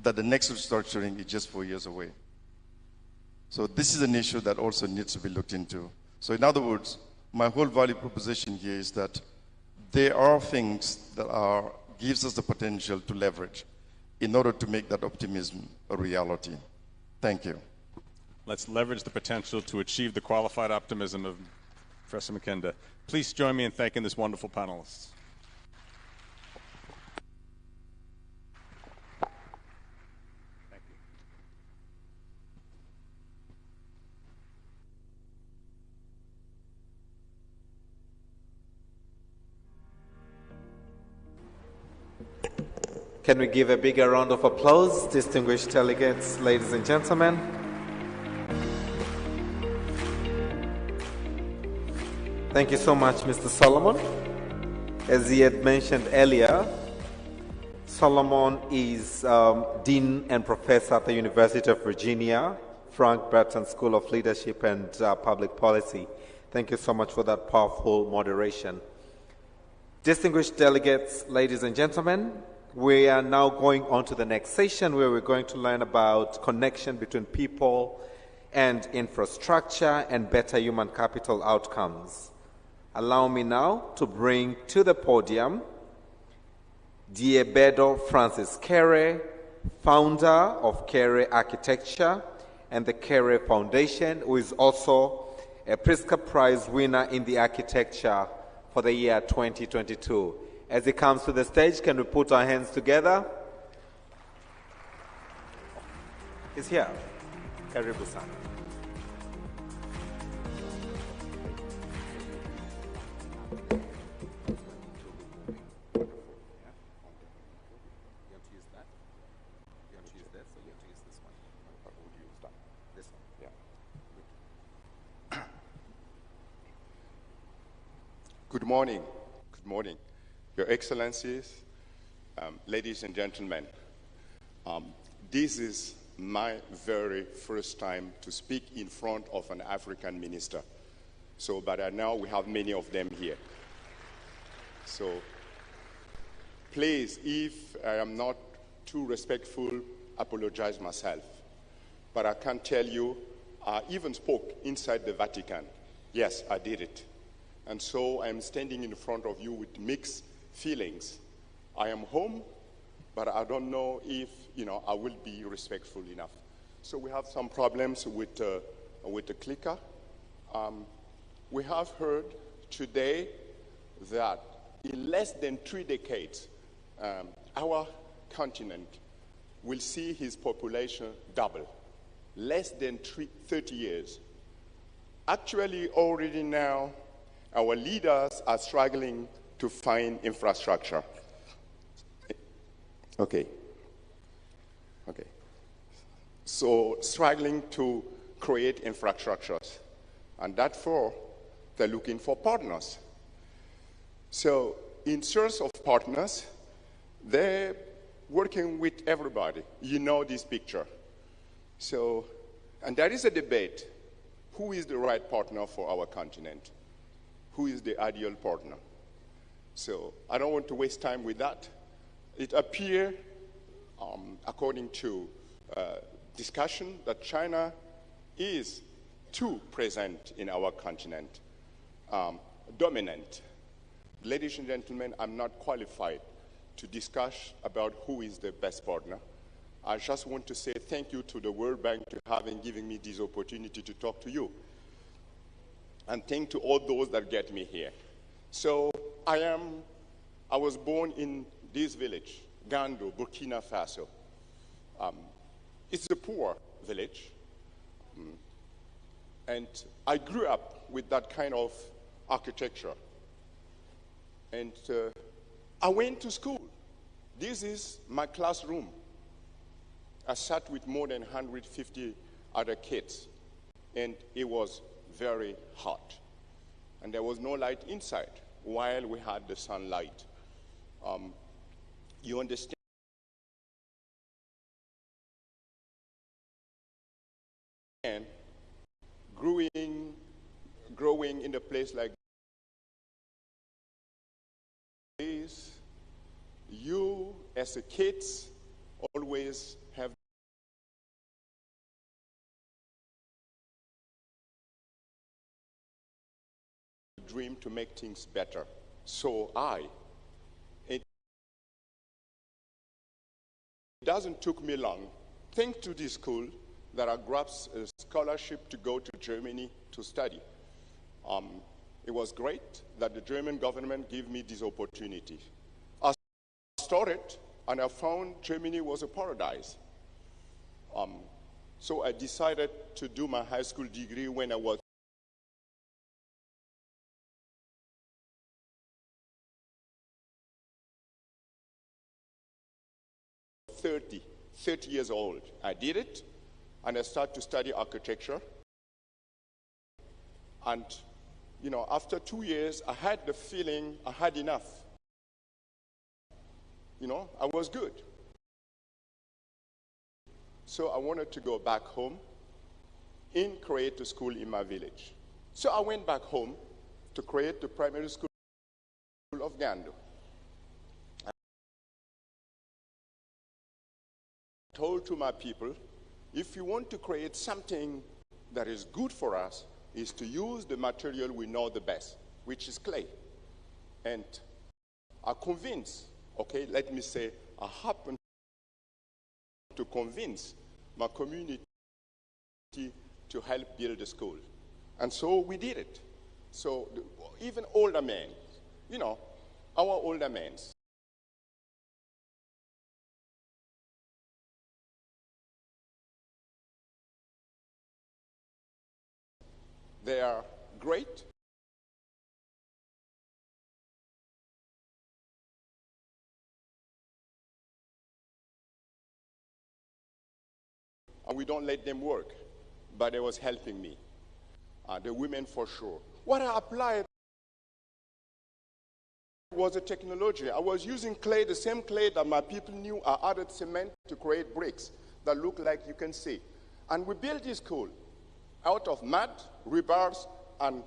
that the next restructuring is just 4 years away. So this is an issue that also needs to be looked into. So in other words, my whole value proposition here is that there are things that gives us the potential to leverage in order to make that optimism a reality. Thank you. Let's leverage the potential to achieve the qualified optimism of Professor Mkenda. Please join me in thanking this wonderful panelists. Thank you. Can we give a bigger round of applause, distinguished delegates, ladies and gentlemen? Thank you so much, Mr. Solomon. As he had mentioned earlier, Solomon is Dean and Professor at the University of Virginia, Frank Burton School of Leadership and Public Policy. Thank you so much for that powerful moderation. Distinguished delegates, ladies and gentlemen, we are now going on to the next session where we're going to learn about connection between people and infrastructure and better human capital outcomes. Allow me now to bring to the podium Diebedo Francis Kere, founder of Kere Architecture and the Kere Foundation, who is also a Pritzker Prize winner in the architecture for the year 2022. As he comes to the stage, can we put our hands together? He's here. Karibu-san. Good morning. Good morning. Your Excellencies, ladies and gentlemen, this is my very first time to speak in front of an African minister. So, but now we have many of them here. So, please, if I am not too respectful, apologize myself. But I can tell you, I even spoke inside the Vatican. Yes, I did it. And so I'm standing in front of you with mixed feelings. I am home, but I don't know if, I will be respectful enough. So we have some problems with the clicker. We have heard today that in less than 3 decades, our continent will see his population double. Less than 30 years. Actually, already now, our leaders are struggling to find infrastructure. Okay. So struggling to create infrastructures. And therefore, they're looking for partners. So in search of partners, they working with everybody. You know this picture. So, and there is a debate. Who is the right partner for our continent? Who is the ideal partner? So I don't want to waste time with that. It appears, according to discussion, that China is too present in our continent, dominant. Ladies and gentlemen, I'm not qualified to discuss about who is the best partner. I just want to say thank you to the World Bank for having given me this opportunity to talk to you. And thank to all those that get me here. So I was born in this village, Gando, Burkina Faso. It's a poor village. And I grew up with that kind of architecture. And I went to school. This is my classroom. I sat with more than 150 other kids, and it was very hot. And there was no light inside while we had the sunlight. You understand? And growing in a place like this, you as a kid always have a dream to make things better. So it doesn't took me long, thanks to this school, that I grabbed a scholarship to go to Germany to study. It was great that the German government gave me this opportunity. I started and I found Germany was a paradise. So I decided to do my high school degree when I was 30 years old. I did it, and I started to study architecture. And, you know, after 2 years, I had the feeling I had enough. You know, I was good. So I wanted to go back home and create a school in my village. So I went back home to create the primary school of Gando. I told to my people, if you want to create something that is good for us, is to use the material we know the best, which is clay. And I convinced, okay, let me say, I happened to convince my community to help build the school. And so we did it. So even older men, you know, our older men, they are great. And we don't let them work, but it was helping me. The women for sure. What I applied was a technology. I was using clay, the same clay that my people knew. I added cement to create bricks that look like you can see. And we built this school out of mud, rebars, and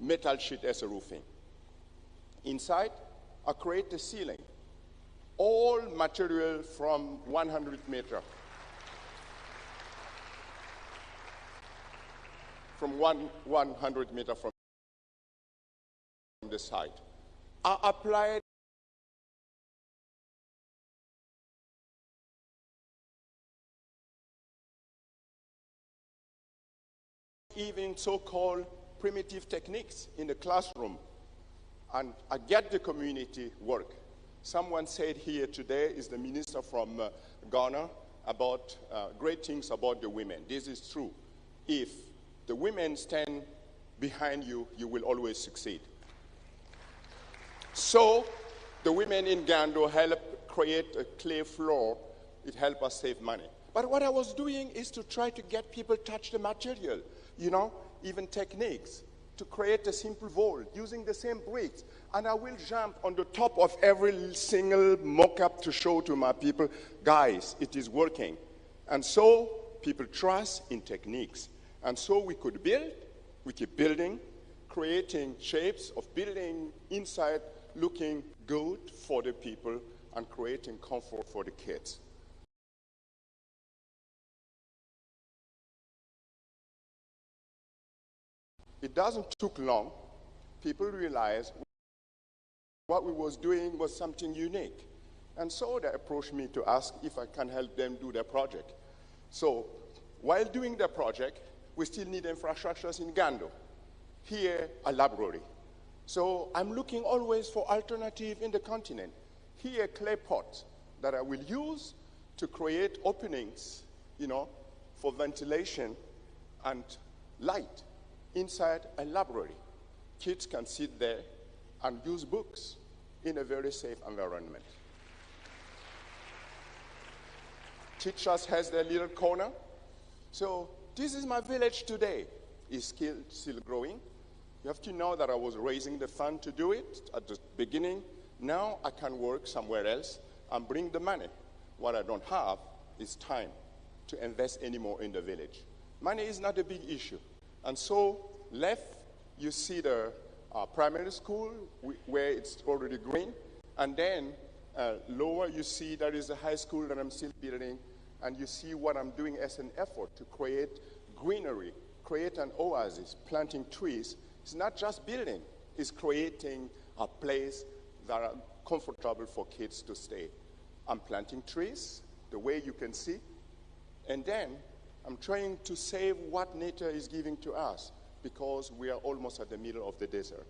metal sheet as a roofing. Inside, I create a ceiling. All material from 100 meters. From 100 meters from the side. I applied even so-called primitive techniques in the classroom, and I get the community work. Someone said here today is the minister from Ghana about great things about the women. This is true. If the women stand behind you, you will always succeed. So the women in Gando help create a clay floor. It helped us save money. But what I was doing is to try to get people to touch the material, you know, even techniques. to create a simple vault using the same bricks. And I will jump on the top of every single mock-up to show to my people, guys, it is working. And so people trust in techniques. And so we could build, we keep building, creating shapes of building inside looking good for the people and creating comfort for the kids. It doesn't take long. People realized what we was doing was something unique. And so they approached me to ask if I can help them do their project. So while doing the project, we still need infrastructures in Gando. Here, a library. So I'm looking always for alternative in the continent. Here, clay pots that I will use to create openings, for ventilation and light inside a library. Kids can sit there and use books in a very safe environment. Teachers has their little corner. So this is my village today. It's still growing. You have to know that I was raising the fund to do it at the beginning. Now I can work somewhere else and bring the money. What I don't have is time to invest anymore in the village. Money is not a big issue. And so left, you see the primary school where it's already green. And then lower, you see there is a high school that I'm still building. And you see what I'm doing as an effort to create greenery, create an oasis, planting trees. It's not just building, it's creating a place that are comfortable for kids to stay. I'm planting trees, the way you can see, and then I'm trying to save what nature is giving to us because we are almost at the middle of the desert.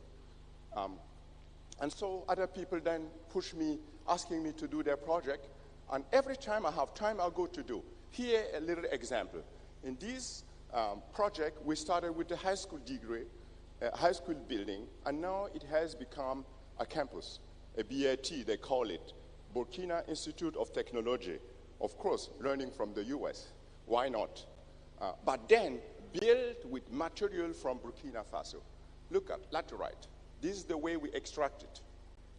And so other people then push me, asking me to do their project, and every time I have time, I'll go to do. Here, a little example. In this project, we started with the high school degree, high school building, and now it has become a campus, a BAT, they call it, Burkina Institute of Technology. Of course, learning from the US. Why not? But then, built with material from Burkina Faso. Look at laterite. This is the way we extract it.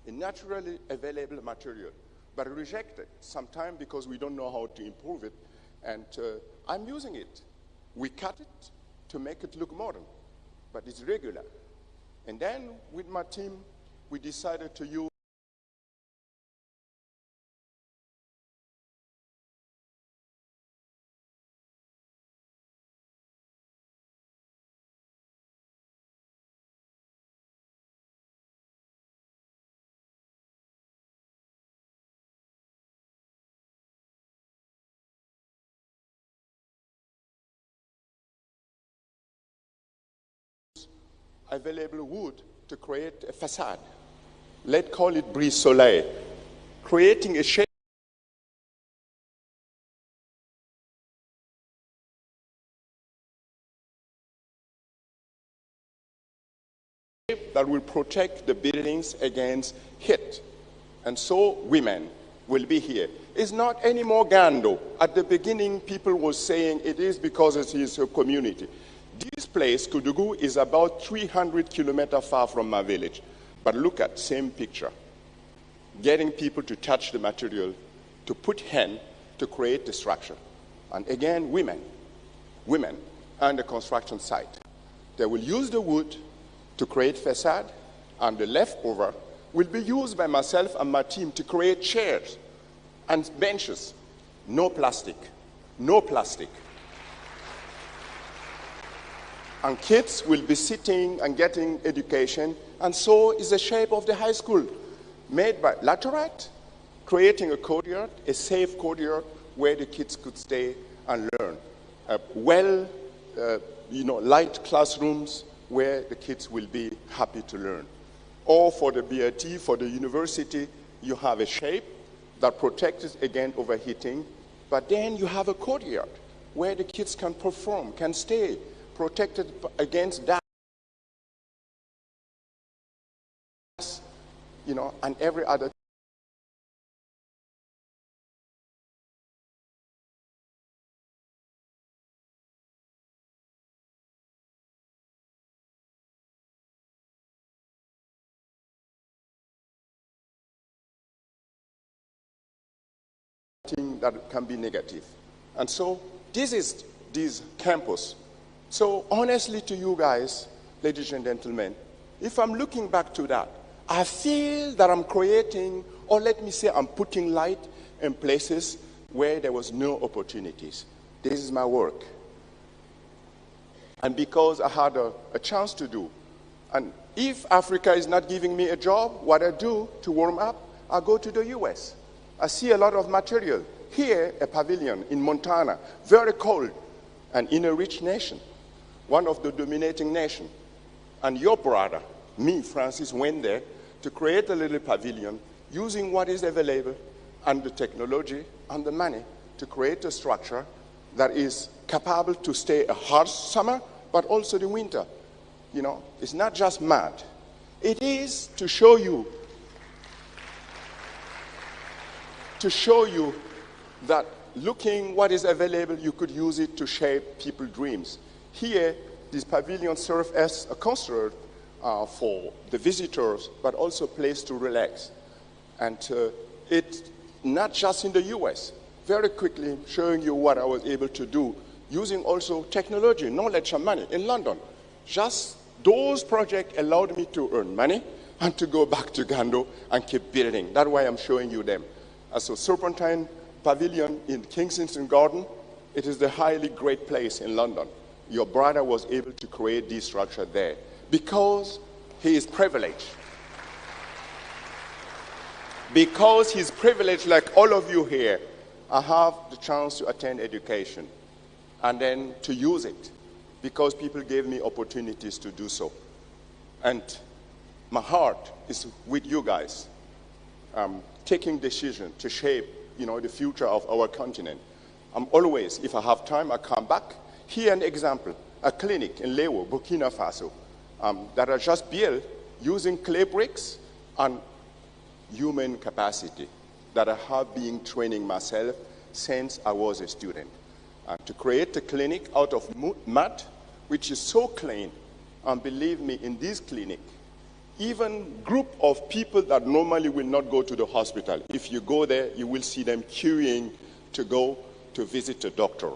A naturally available material, but rejected sometimes because we don't know how to improve it. And I'm using it. We cut it to make it look modern, but it's regular. And then with my team, we decided to use available wood to create a facade. Let's call it brise soleil, creating a shape that will protect the buildings against heat. And so women will be here. It's not anymore Gando. At the beginning, people were saying it is because it is a community. This place, Kudugu, is about 300 kilometers far from my village. But look at same picture. Getting people to touch the material, to put hand, to create the structure. And again, women on the construction site. They will use the wood to create facade, and the leftover will be used by myself and my team to create chairs and benches. No plastic, no plastic. And kids will be sitting and getting education, and so is the shape of the high school, made by laterite, creating a courtyard, a safe courtyard where the kids could stay and learn. Light classrooms where the kids will be happy to learn. Or for the BRT, for the university, you have a shape that protects against overheating, but then you have a courtyard where the kids can perform, can stay, protected against that, and every other thing that can be negative. And so this is this campus. So honestly to you guys, ladies and gentlemen, if I'm looking back to that, I feel that I'm creating, or let me say I'm putting light in places where there was no opportunities. This is my work. And because I had a chance to do, and if Africa is not giving me a job, what I do to warm up, I go to the US. I see a lot of material. Here, a pavilion in Montana, very cold, and in a rich nation, one of the dominating nations. And your brother, me, Francis, went there to create a little pavilion using what is available and the technology and the money to create a structure that is capable to stay a hot summer, but also the winter. You know, it's not just mud. It is to show you that looking what is available, you could use it to shape people's dreams. Here, this pavilion serves as a concert for the visitors, but also a place to relax. And it's not just in the US. Very quickly, showing you what I was able to do, using also technology, knowledge and money in London. Just those projects allowed me to earn money and to go back to Gando and keep building. That's why I'm showing you them. So Serpentine Pavilion in Kensington Garden, it is the highly great place in London. Your brother was able to create this structure there because he is privileged. Because he's privileged like all of you here, I have the chance to attend education and then to use it because people gave me opportunities to do so. And my heart is with you guys, taking decision to shape, the future of our continent. I'm always, if I have time, I come back. Here an example, a clinic in Lewo, Burkina Faso, that I just built using clay bricks and human capacity that I have been training myself since I was a student. To create a clinic out of mud, which is so clean, and believe me, in this clinic, even group of people that normally will not go to the hospital, if you go there, you will see them queuing to go to visit a doctor.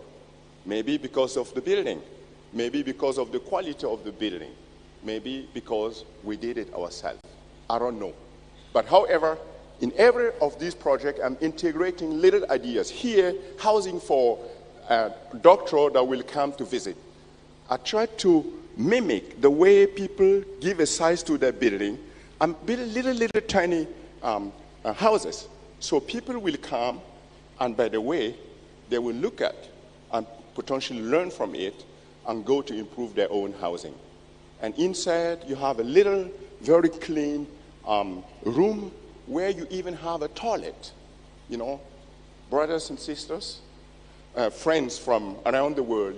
Maybe because of the building, maybe because of the quality of the building, maybe because we did it ourselves. I don't know. But however, in every of these projects, I'm integrating little ideas. Here, housing for a doctor that will come to visit. I try to mimic the way people give a size to their building and build little tiny houses. So people will come, and by the way, they will look at and potentially learn from it and go to improve their own housing. And inside, you have a little, very clean room where you even have a toilet. Brothers and sisters, friends from around the world,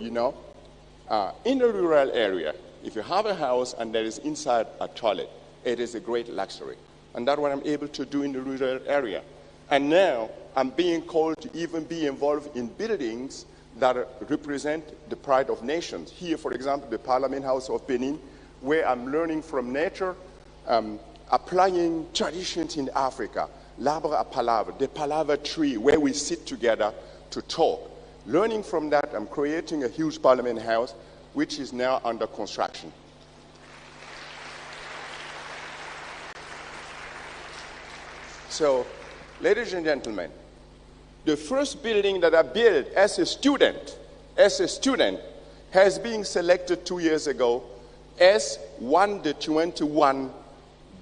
in a rural area, if you have a house and there is inside a toilet, it is a great luxury. And that's what I'm able to do in the rural area. And now I'm being called to even be involved in buildings that represent the pride of nations. Here, for example, the Parliament House of Benin, where I'm learning from nature, applying traditions in Africa, l'arbre à palabre, the palaver tree, where we sit together to talk. Learning from that, I'm creating a huge Parliament House, which is now under construction. So, ladies and gentlemen, the first building that I built as a student, has been selected 2 years ago as the 21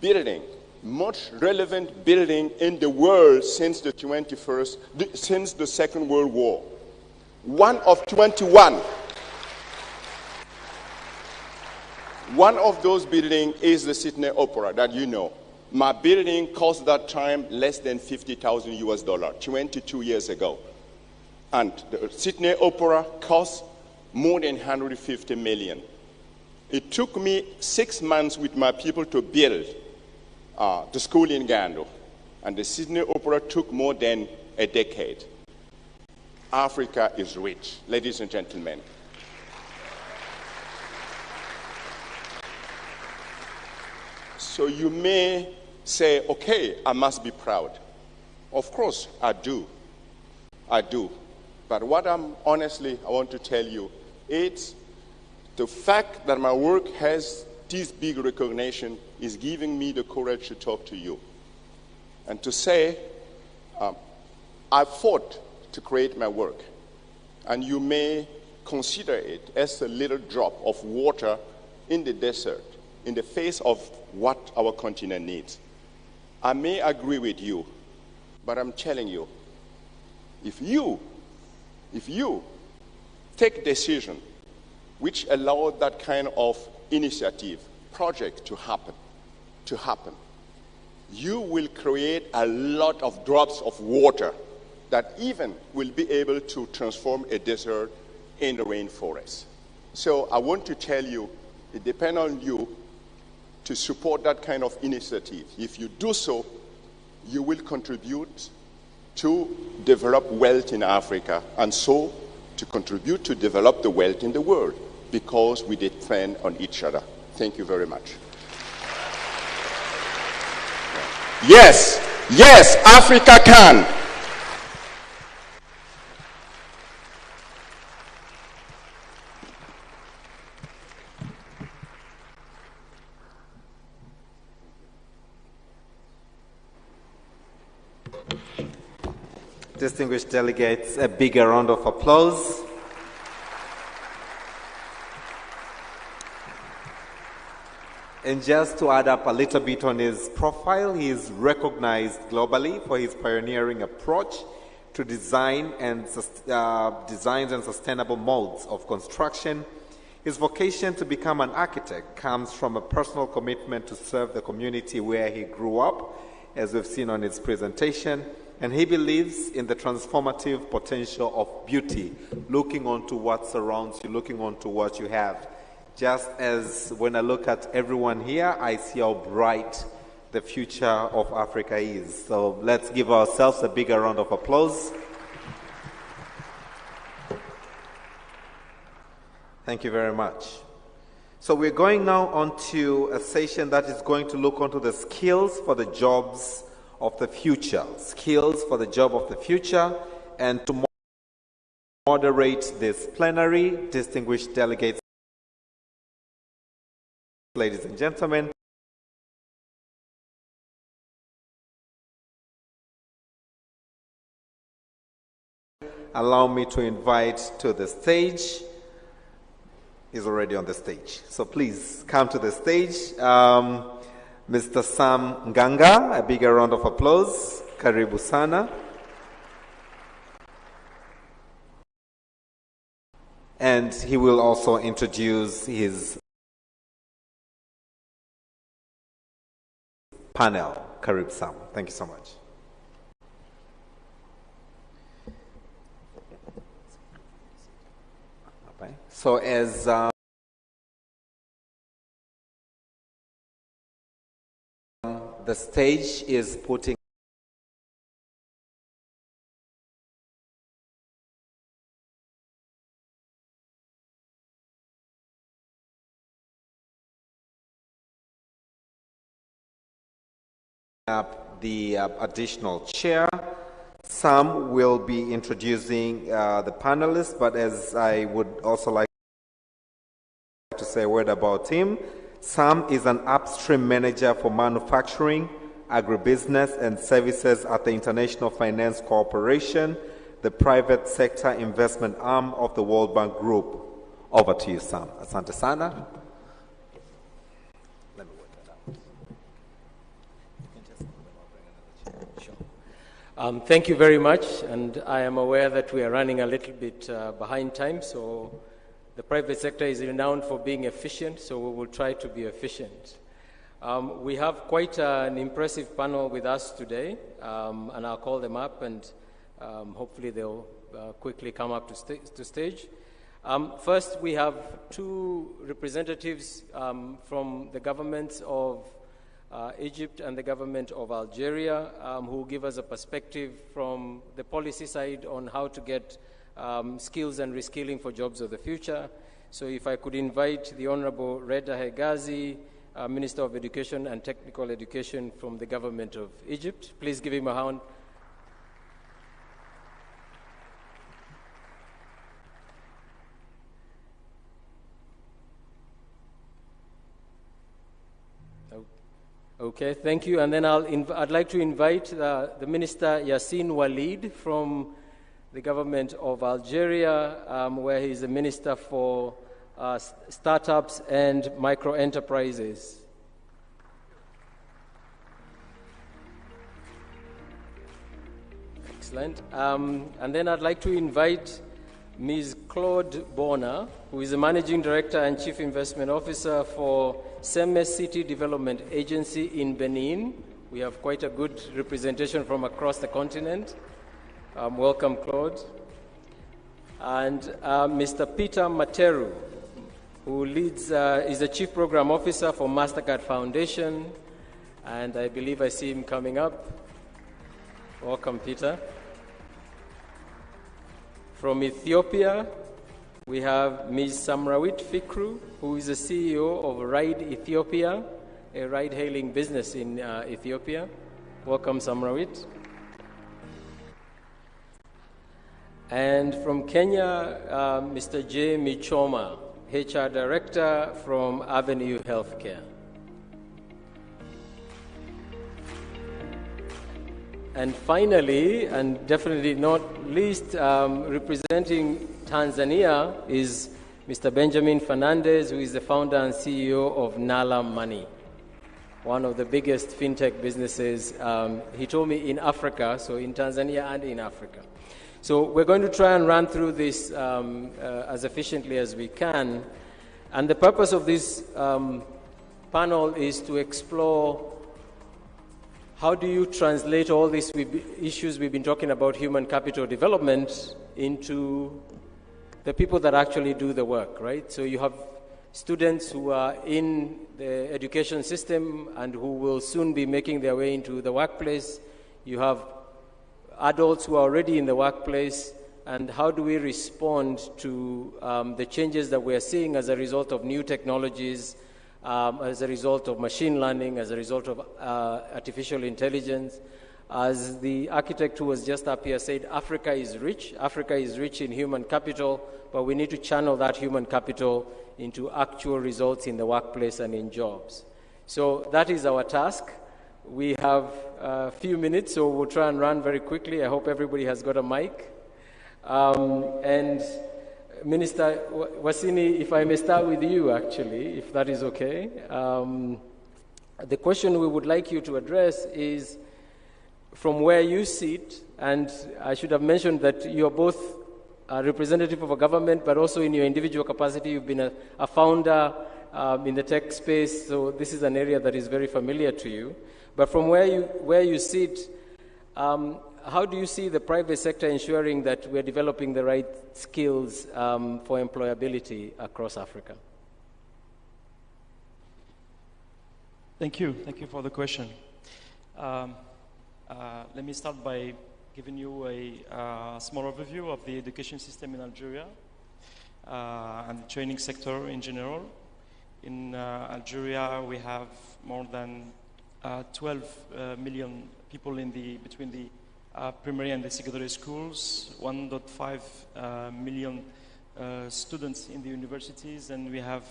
building, most relevant building in the world since since the Second World War. One of 21. One of those buildings is the Sydney Opera that you know. My building cost that time less than $50,000, 22 years ago. And the Sydney Opera cost more than 150 million. It took me 6 months with my people to build the school in Gando. And the Sydney Opera took more than a decade. Africa is rich, ladies and gentlemen. So you may say, okay, I must be proud. Of course, I do. I do. But what I want to tell you, it's the fact that my work has this big recognition is giving me the courage to talk to you and to say, I fought to create my work, and you may consider it as a little drop of water in the desert, in the face of what our continent needs. I may agree with you, but I'm telling you, if you take decision which allow that kind of initiative, project to happen, you will create a lot of drops of water that even will be able to transform a desert in a rainforest. So I want to tell you, it depends on you to support that kind of initiative. If you do so, you will contribute to develop wealth in Africa, and so to contribute to develop the wealth in the world, because we depend on each other. Thank you very much. Yes, yes, Africa can. Distinguished delegates, a bigger round of applause. And just to add up a little bit on his profile, he is recognized globally for his pioneering approach to designs and sustainable modes of construction. His vocation to become an architect comes from a personal commitment to serve the community where he grew up, as we've seen on his presentation. And he believes in the transformative potential of beauty, looking onto what surrounds you, looking onto what you have. Just as when I look at everyone here, I see how bright the future of Africa is. So let's give ourselves a bigger round of applause. Thank you very much. So we're going now on to a session that is going to look onto the skills for the jobs of the future. Skills for the job of the future. And to moderate this plenary, distinguished delegates, ladies and gentlemen, allow me to invite to the stage, he's already on the stage, so please come to the stage, Mr. Sam Nganga. A bigger round of applause. Karibu sana. And he will also introduce his panel. Karibu Sam. Thank you so much. So as the stage is putting up the additional chair, Sam will be introducing the panelists, but as I would also like to say a word about him, Sam is an upstream manager for manufacturing, agribusiness, and services at the International Finance Corporation, the private sector investment arm of the World Bank Group. Over to you, Sam. Asante sana. Let me work that out. You can just Sure. Thank you very much, and I am aware that we are running a little bit behind time, so the private sector is renowned for being efficient, so we will try to be efficient. We have quite an impressive panel with us today, and I'll call them up, and hopefully they'll quickly come up to stage. First, we have two representatives from the governments of Egypt and the government of Algeria, who will give us a perspective from the policy side on how to get skills and reskilling for jobs of the future. So if I could invite the Honorable Reda Hegazi, Minister of Education and Technical Education from the government of Egypt. Please give him a hand. Okay, thank you. And then I'd like to invite the Minister Yassine Walid from the government of Algeria, where he's the Minister for Startups and Micro-Enterprises. Excellent. And then I'd like to invite Ms. Claude Bonner, who is the Managing Director and Chief Investment Officer for Seme City Development Agency in Benin. We have quite a good representation from across the continent. Welcome, Claude. And Mr. Peter Materu, who is the Chief Program Officer for MasterCard Foundation, and I believe I see him coming up. Welcome, Peter. From Ethiopia, we have Ms. Samrawit Fikru, who is the CEO of Ride Ethiopia, a ride-hailing business in Ethiopia. Welcome, Samrawit. And from Kenya, Mr. J. Michoma, HR Director from Avenue Healthcare. And finally, and definitely not least, representing Tanzania is Mr. Benjamin Fernandez, who is the founder and CEO of Nala Money, one of the biggest fintech businesses, he told me, in Africa, so in Tanzania and in Africa. So we're going to try and run through this as efficiently as we can. And the purpose of this panel is to explore how do you translate all these issues we've been talking about, human capital development, into the people that actually do the work, right? So you have students who are in the education system and who will soon be making their way into the workplace. You have adults who are already in the workplace, and how do we respond to the changes that we're seeing as a result of new technologies, as a result of machine learning, as a result of artificial intelligence. As the architect who was just up here said, Africa is rich. Africa is rich in human capital, but we need to channel that human capital into actual results in the workplace and in jobs. So that is our task. We have a few minutes, so we'll try and run very quickly. I hope everybody has got a mic. And Minister Wasini, if I may start with you, actually, if that is okay. The question we would like you to address is, from where you sit, and I should have mentioned that you're both a representative of a government, but also in your individual capacity, you've been a founder in the tech space, so this is an area that is very familiar to you. But from where you sit, how do you see the private sector ensuring that we're developing the right skills for employability across Africa? Thank you. Thank you for the question. Let me start by giving you a small overview of the education system in Algeria and the training sector in general. In Algeria, we have more than 12 million people between the primary and the secondary schools, 1.5 million students in the universities, and we have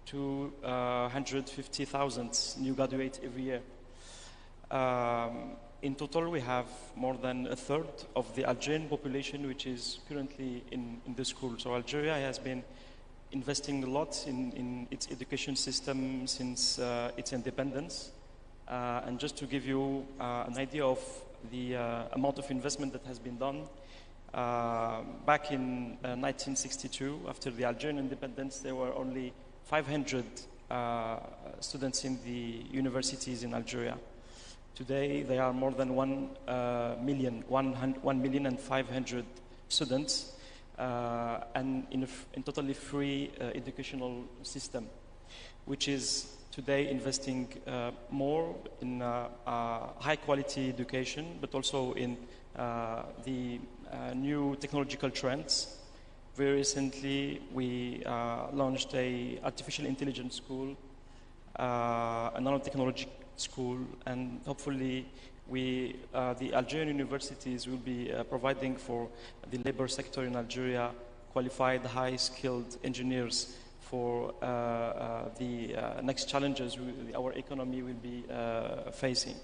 250,000 new graduates every year. In total, we have more than a third of the Algerian population which is currently in the school. So Algeria has been investing a lot in its education system since its independence. And just to give you an idea of the amount of investment that has been done, back in 1962, after the Algerian independence, there were only 500 students in the universities in Algeria. Today, there are more than 1,500,000 students, and in totally free educational system, which is today investing more in high-quality education, but also in the new technological trends. Very recently, we launched an artificial intelligence school, a nanotechnology school, and hopefully the Algerian universities will be providing for the labor sector in Algeria qualified, high-skilled engineers for the next challenges our economy will be facing.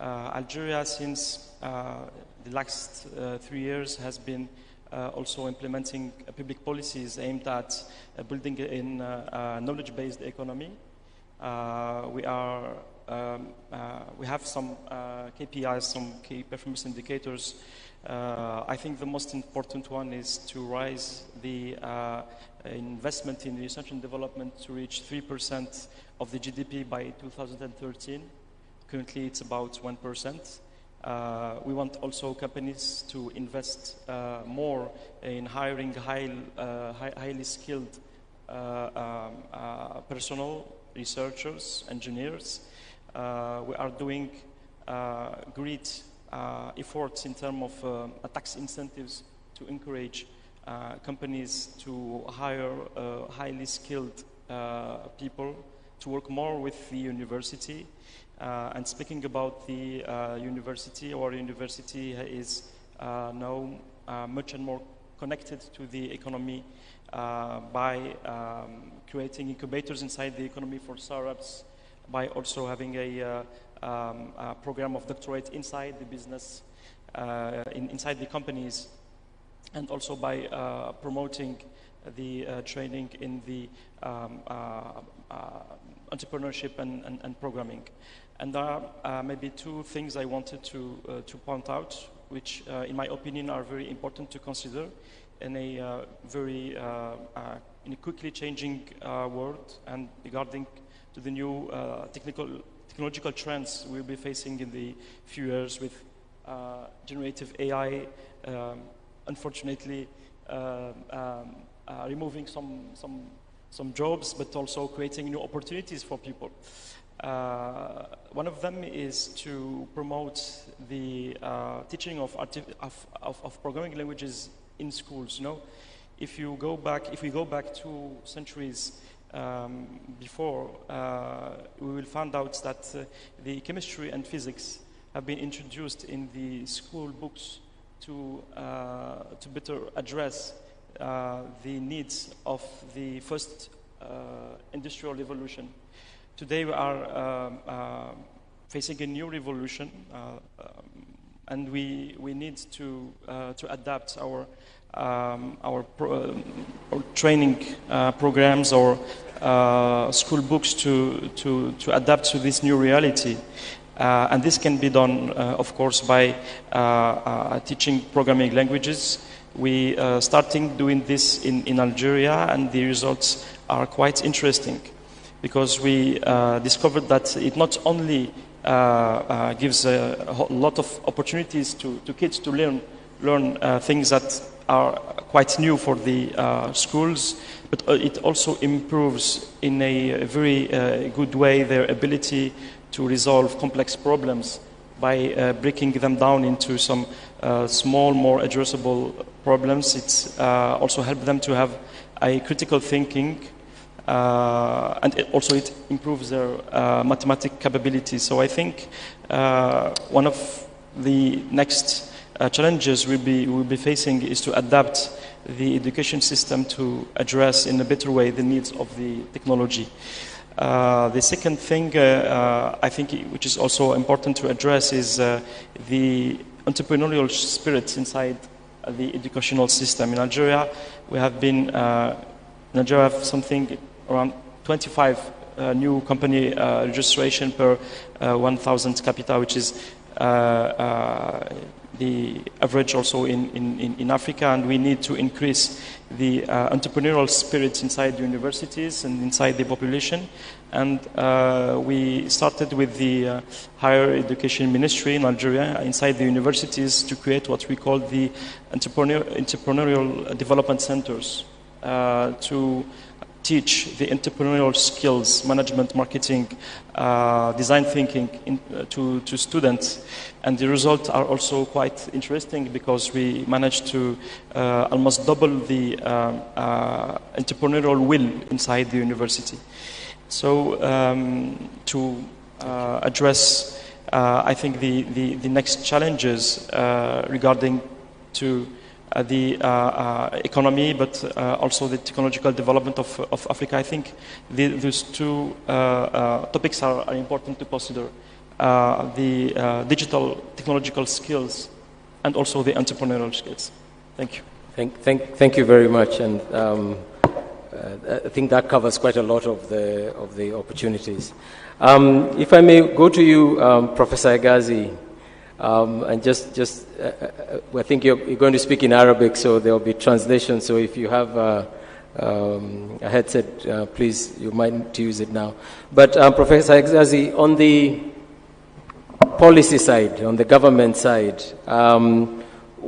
Algeria, since the last 3 years, has been also implementing public policies aimed at building a knowledge-based economy. We have some KPIs, some key performance indicators. I think the most important one is to raise the investment in research and development to reach 3% of the GDP by 2013. Currently, it's about 1%. We want also companies to invest more in hiring highly skilled personnel, researchers, engineers. We are doing great efforts in terms of tax incentives to encourage companies to hire highly skilled people to work more with the university. And speaking about the university, our university is now much and more connected to the economy by creating incubators inside the economy for startups, by also having a program of doctorate inside the business, inside the companies, and also by promoting the training in the entrepreneurship and programming. And there are maybe two things I wanted to point out, which in my opinion are very important to consider in a very in a quickly changing world, and regarding to the new technological trends we'll be facing in the few years with generative AI, unfortunately removing some jobs, but also creating new opportunities for people. One of them is to promote the teaching of programming languages in schools. You know, if we go back 2 centuries before, we will find out that the chemistry and physics have been introduced in the school books to better address the needs of the first industrial revolution. Today we are facing a new revolution, and we need to adapt our training programs or school books to adapt to this new reality. And this can be done, of course, by teaching programming languages. We starting doing this in Algeria, and the results are quite interesting, because we discovered that it not only gives a lot of opportunities to kids to learn things that are quite new for the schools, but it also improves in a very good way their ability to resolve complex problems by breaking them down into some small, more addressable problems. It's also helped them to have a critical thinking, and it improves their mathematical capabilities. So I think one of the next challenges we'll be facing is to adapt the education system to address in a better way the needs of the technology. The second thing I think which is also important to address is the entrepreneurial spirit inside the educational system. In Algeria, we have something around 25 new company registration per 1,000 capita, which is the average also in Africa, and we need to increase the entrepreneurial spirit inside the universities and inside the population. And we started with the Higher Education Ministry in Algeria inside the universities to create what we call the entrepreneurial development centers to teach the entrepreneurial skills, management, marketing, design thinking to students. And the results are also quite interesting, because we managed to almost double the entrepreneurial will inside the university. So to address, I think, the next challenges regarding to the economy, but also the technological development of Africa. I think those two topics are important to consider. The digital technological skills and also the entrepreneurial skills. Thank you. Thank you very much, and I think that covers quite a lot of the opportunities. If I may go to you, Professor Agazi, and I think you're going to speak in Arabic, so there will be translation. So if you have a headset, please, you might need to use it now. But Professor Agazi, on the policy side, on the government side,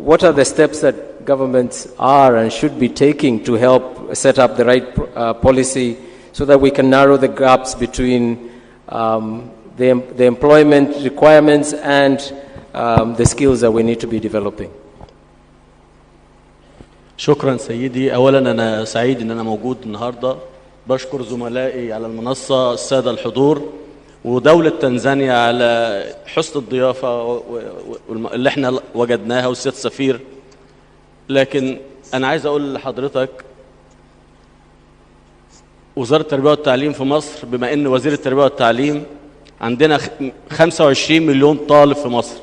what are the steps that governments are and should be taking to help set up the right policy so that we can narrow the gaps between the employment requirements and the skills that we need to be developing? شكرا سيدي. أولا أنا سعيد أن أنا موجود النهاردة. بشكر زملائي على المنصة، السادة الحضور، ودولة تنزانيا على حسن الضيافة اللي احنا وجدناها، والسيد السفير. لكن أنا عايز أقول لحضرتك وزارة التربية والتعليم في مصر، بما أن وزير التربية والتعليم، عندنا 25 مليون طالب في مصر.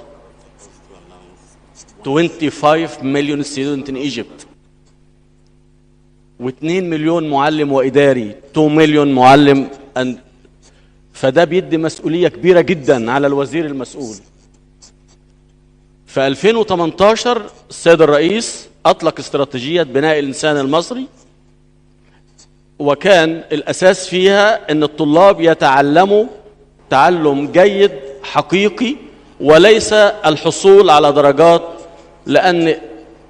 25 million students in Egypt. و2 مليون معلم وإداري، 2 مليون معلم. فده بيدي مسؤولية كبيرة جدا على الوزير المسؤول. في 2018 السيد الرئيس أطلق استراتيجية بناء الإنسان المصري، وكان الأساس فيها أن الطلاب يتعلموا تعلم جيد حقيقي وليس الحصول على درجات، لأن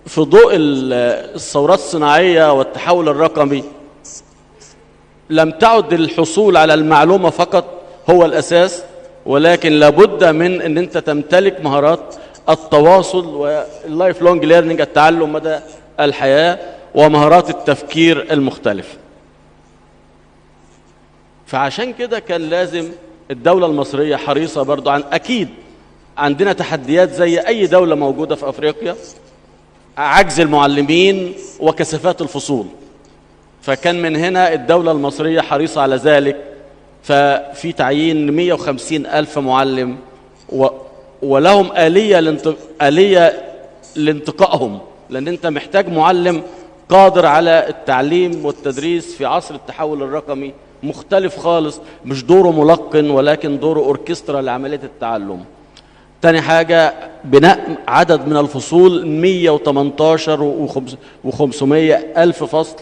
في ضوء الثورات الصناعية والتحول الرقمي لم تعد الحصول على المعلومة فقط هو الأساس، ولكن لابد من أن أنت تمتلك مهارات التواصل واللايف لونج ليرنينج، التعلم مدى الحياة، ومهارات التفكير المختلف. فعشان كده كان لازم الدولة المصرية حريصة برضو عن، أكيد عندنا تحديات زي أي دولة موجودة في أفريقيا، عجز المعلمين وكثافات الفصول. فكان من هنا الدولة المصرية حريصة على ذلك، ففي تعيين 150 ألف معلم ولهم آلية لانتقائهم، لأن أنت محتاج معلم قادر على التعليم والتدريس في عصر التحول الرقمي، مختلف خالص، مش دوره ملقن ولكن دوره أوركسترا لعملية التعلم. تاني حاجة بناء عدد من الفصول 118 و500 ألف فصل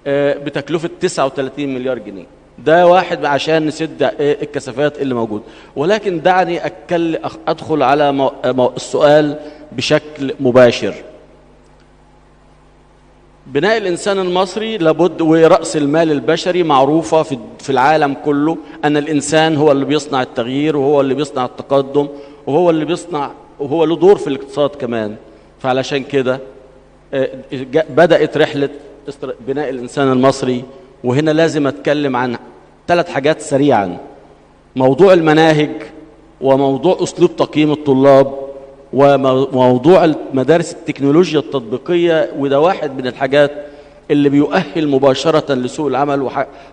بتكلفة 39 مليار جنيه. ده واحد عشان نسد الكثافات اللي موجود. ولكن دعني أدخل على السؤال بشكل مباشر. بناء الإنسان المصري لابد، ورأس المال البشري معروفة في العالم كله أن الإنسان هو اللي بيصنع التغيير، وهو اللي بيصنع التقدم، وهو اللي بيصنع، وهو له دور في الاقتصاد كمان. فعلشان كده بدأت رحلة بناء الإنسان المصري. وهنا لازم أتكلم عن 3 حاجات سريعا: موضوع المناهج، وموضوع أسلوب تقييم الطلاب، وموضوع مدارس التكنولوجيا التطبيقية. وده واحد من الحاجات اللي بيؤهل مباشرة لسوق العمل،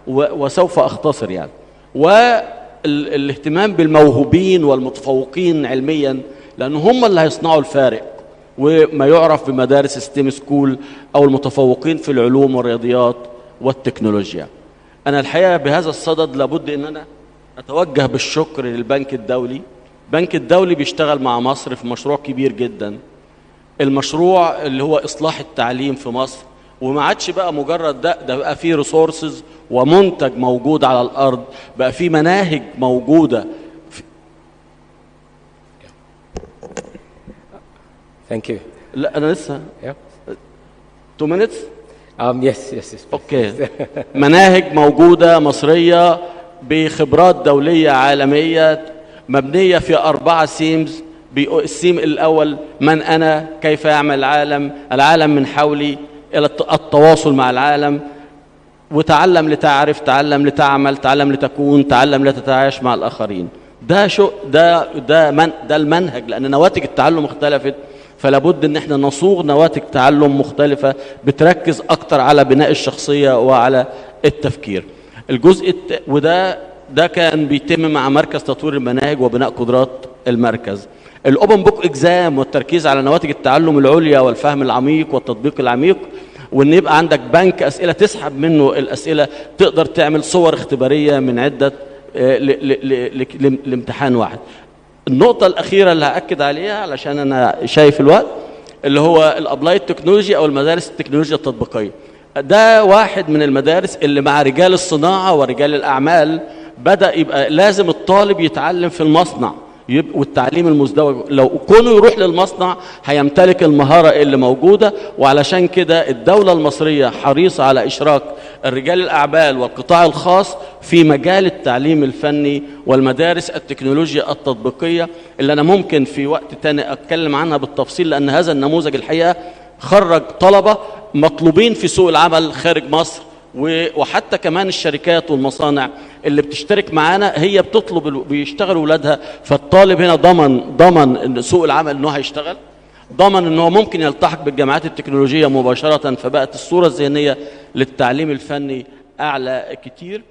وسوف أختصر يعني. والاهتمام بالموهوبين والمتفوقين علميا، لأن هم اللي هيصنعوا الفارق، وما يعرف بمدارس ستيم سكول أو المتفوقين في العلوم والرياضيات والتكنولوجيا. أنا الحقيقة بهذا الصدد لابد أن أنا أتوجه بالشكر للبنك الدولي. البنك الدولي بيشتغل مع مصر في مشروع كبير جدا، المشروع اللي هو إصلاح التعليم في مصر. وما عادش بقى مجرد ده بقى فيه ريسورسز ومنتج موجود على الأرض، بقى فيه مناهج موجودة. Thank you. لا أنا لسه 2 minutes. Yes. أوكي. مناهج موجودة مصرية بخبرات دولية عالمية، مبنية في 4 سيمز. السيم الأول: من أنا، كيف يعمل العالم من حولي، إلى التواصل مع العالم، وتعلم لتعرف، تعلم لتعمل، تعلم لتكون، تعلم لتتعايش مع الآخرين. ده المنهج، لأن نواتج التعلم اختلفت. فلا بد ان احنا نصوغ نواتج تعلم مختلفة بتركز اكتر على بناء الشخصية وعلى التفكير. الجزء ده كان بيتم مع مركز تطوير المناهج وبناء قدرات المركز. الاوبن بوك اكزام والتركيز على نواتج التعلم العليا والفهم العميق والتطبيق العميق، وان يبقى عندك بنك اسئله تسحب منه الاسئله، تقدر تعمل صور اختباريه من عده لامتحان واحد. النقطه الاخيره اللي هاكد عليها علشان انا شايف الوقت، اللي هو الابلايد تكنولوجي او المدارس التكنولوجيا التطبيقيه. ده واحد من المدارس اللي مع رجال الصناعه ورجال الاعمال بدأ يبقى لازم الطالب يتعلم في المصنع، والتعليم المزدوج لو كونه يروح للمصنع هيمتلك المهارة اللي موجودة. وعلشان كده الدولة المصرية حريصة على إشراك الرجال الأعمال والقطاع الخاص في مجال التعليم الفني والمدارس التكنولوجيا التطبيقية، اللي أنا ممكن في وقت تاني أتكلم عنها بالتفصيل، لأن هذا النموذج الحقيقة خرج طلبة مطلوبين في سوق العمل خارج مصر، وحتى كمان الشركات والمصانع اللي بتشترك معانا هي بتطلب بيشتغلوا اولادها. فالطالب هنا ضمن ان سوق العمل انه هيشتغل، ضمن انه ممكن يلتحق بالجامعات التكنولوجيه مباشره، فبقت الصوره الذهنيه للتعليم الفني اعلى كتير.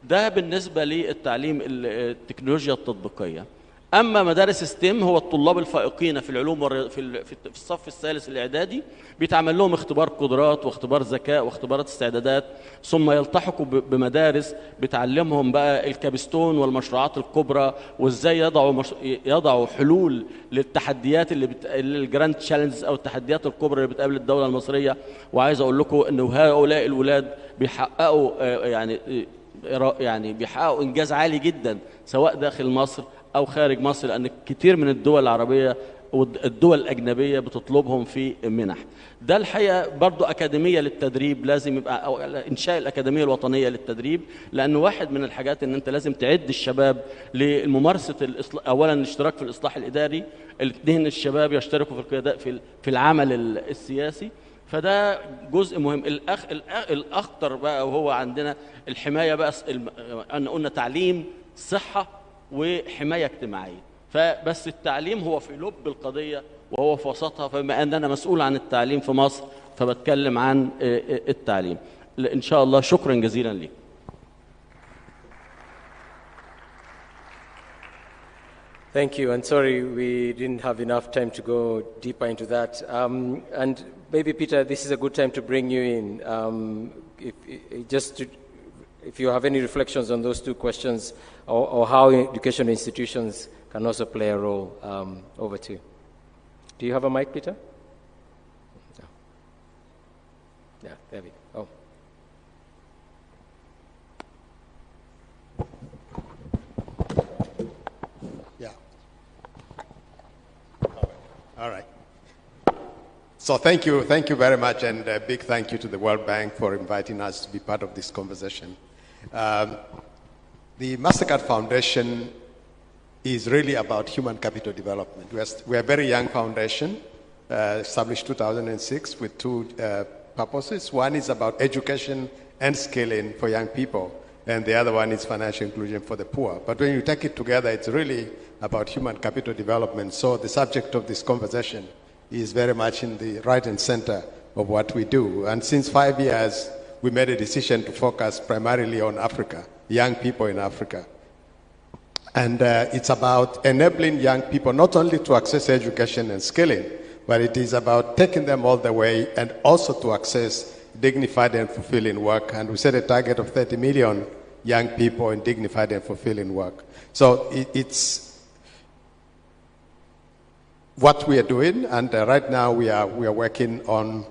ده بالنسبه للتعليم التكنولوجيا التطبيقيه. اما مدارس ستيم هو الطلاب الفائقين في العلوم في الصف الثالث الاعدادي بيتعمل لهم اختبار قدرات واختبار ذكاء واختبارات استعدادات، ثم يلتحقوا بمدارس بتعلمهم بقى الكابستون والمشروعات الكبرى، وازاي يضعوا حلول للتحديات الجراند تشالنجز او التحديات الكبرى اللي بتقابل الدوله المصريه. وعايز اقول لكم ان هؤلاء الاولاد بيحققوا يعني بيحققوا انجاز عالي جدا سواء داخل مصر أو خارج مصر، لأن كتير من الدول العربية والدول الأجنبية بتطلبهم في منح. ده الحقيقة برضو أكاديمية للتدريب، لازم يبقى أو إنشاء الأكاديمية الوطنية للتدريب، لأن واحد من الحاجات إن أنت لازم تعد الشباب لممارسة أولا الاشتراك في الإصلاح الإداري، الاثنين الشباب يشتركوا في العمل السياسي. فده جزء مهم. الأخطر بقى وهو عندنا الحماية بقى، أن قلنا تعليم، صحة، وحماية اجتماعية. فبس التعليم هو في لب القضية وهو في وسطها، فبما أن أنا مسؤول عن التعليم في مصر فبتكلم عن التعليم. إن شاء الله شكرا جزيلا لك. Thank you, and sorry we didn't have enough time to go deeper into that. And maybe Peter, this is a good time to bring you in. If you have any reflections on those two questions, or how educational institutions can also play a role, over to you. Do you have a mic, Peter? No. Yeah, there we go. Oh. Yeah. All right. So thank you very much, and a big thank you to the World Bank for inviting us to be part of this conversation. The MasterCard Foundation is really about human capital development. We are a very young foundation, established 2006 with two purposes. One is about education and skilling for young people, and the other one is financial inclusion for the poor. But when you take it together, it's really about human capital development. So the subject of this conversation is very much in the right and center of what we do. And since 5 years, we made a decision to focus primarily on Africa, young people in Africa. And it's about enabling young people not only to access education and skilling, but it is about taking them all the way and also to access dignified and fulfilling work. And we set a target of 30 million young people in dignified and fulfilling work. So it's what we are doing, and right now we are working on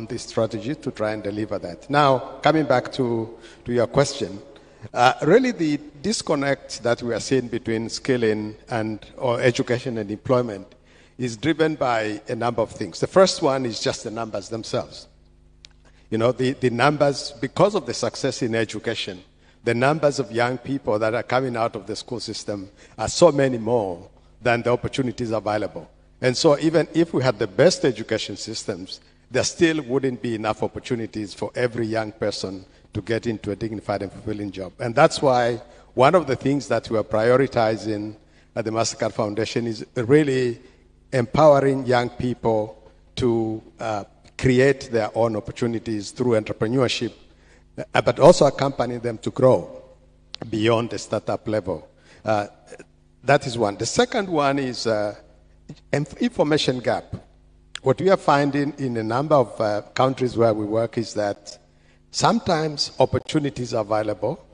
this strategy to try and deliver that. Now, coming back to your question, really the disconnect that we are seeing between skilling or education and employment is driven by a number of things. The first one is just the numbers themselves. You know, the numbers, because of the success in education, the numbers of young people that are coming out of the school system are so many more than the opportunities available. And so even if we had the best education systems, there still wouldn't be enough opportunities for every young person to get into a dignified and fulfilling job. And that's why one of the things that we are prioritizing at the MasterCard Foundation is really empowering young people to create their own opportunities through entrepreneurship, but also accompanying them to grow beyond the startup level. That is one. The second one is information gap. What we are finding in a number of countries where we work is that sometimes opportunities are available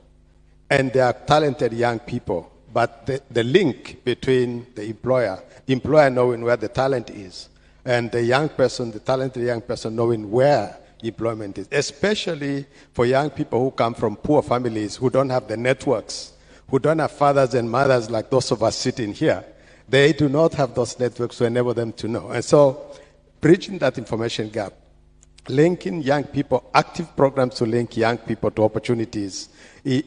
and there are talented young people, but the link between the employer knowing where the talent is, and the young person, the talented young person knowing where employment is, especially for young people who come from poor families, who don't have the networks, who don't have fathers and mothers like those of us sitting here. They do not have those networks to enable them to know. And so bridging that information gap, linking young people, active programs to link young people to opportunities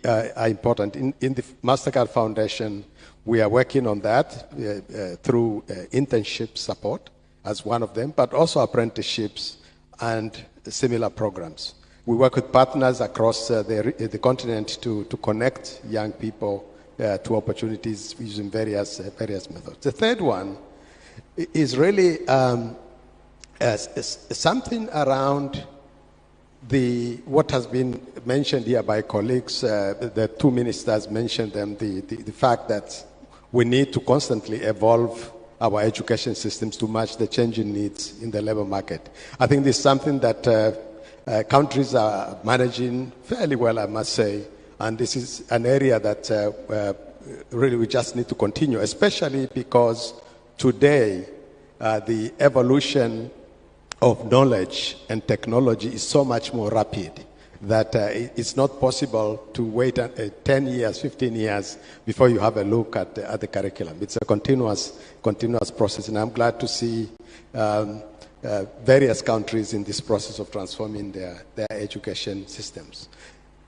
are important. In the MasterCard Foundation, we are working on that through internship support as one of them, but also apprenticeships and similar programs. We work with partners across the continent to connect young people to opportunities using various methods. The third one is really something around what has been mentioned here by colleagues. The two ministers mentioned them, the fact that we need to constantly evolve our education systems to match the changing needs in the labor market. I think this is something that countries are managing fairly well, I must say, and this is an area that really we just need to continue, especially because today the evolution of knowledge and technology is so much more rapid that it's not possible to wait 10 years, 15 years before you have a look at the curriculum. It's a continuous process, and I'm glad to see various countries in this process of transforming their education systems.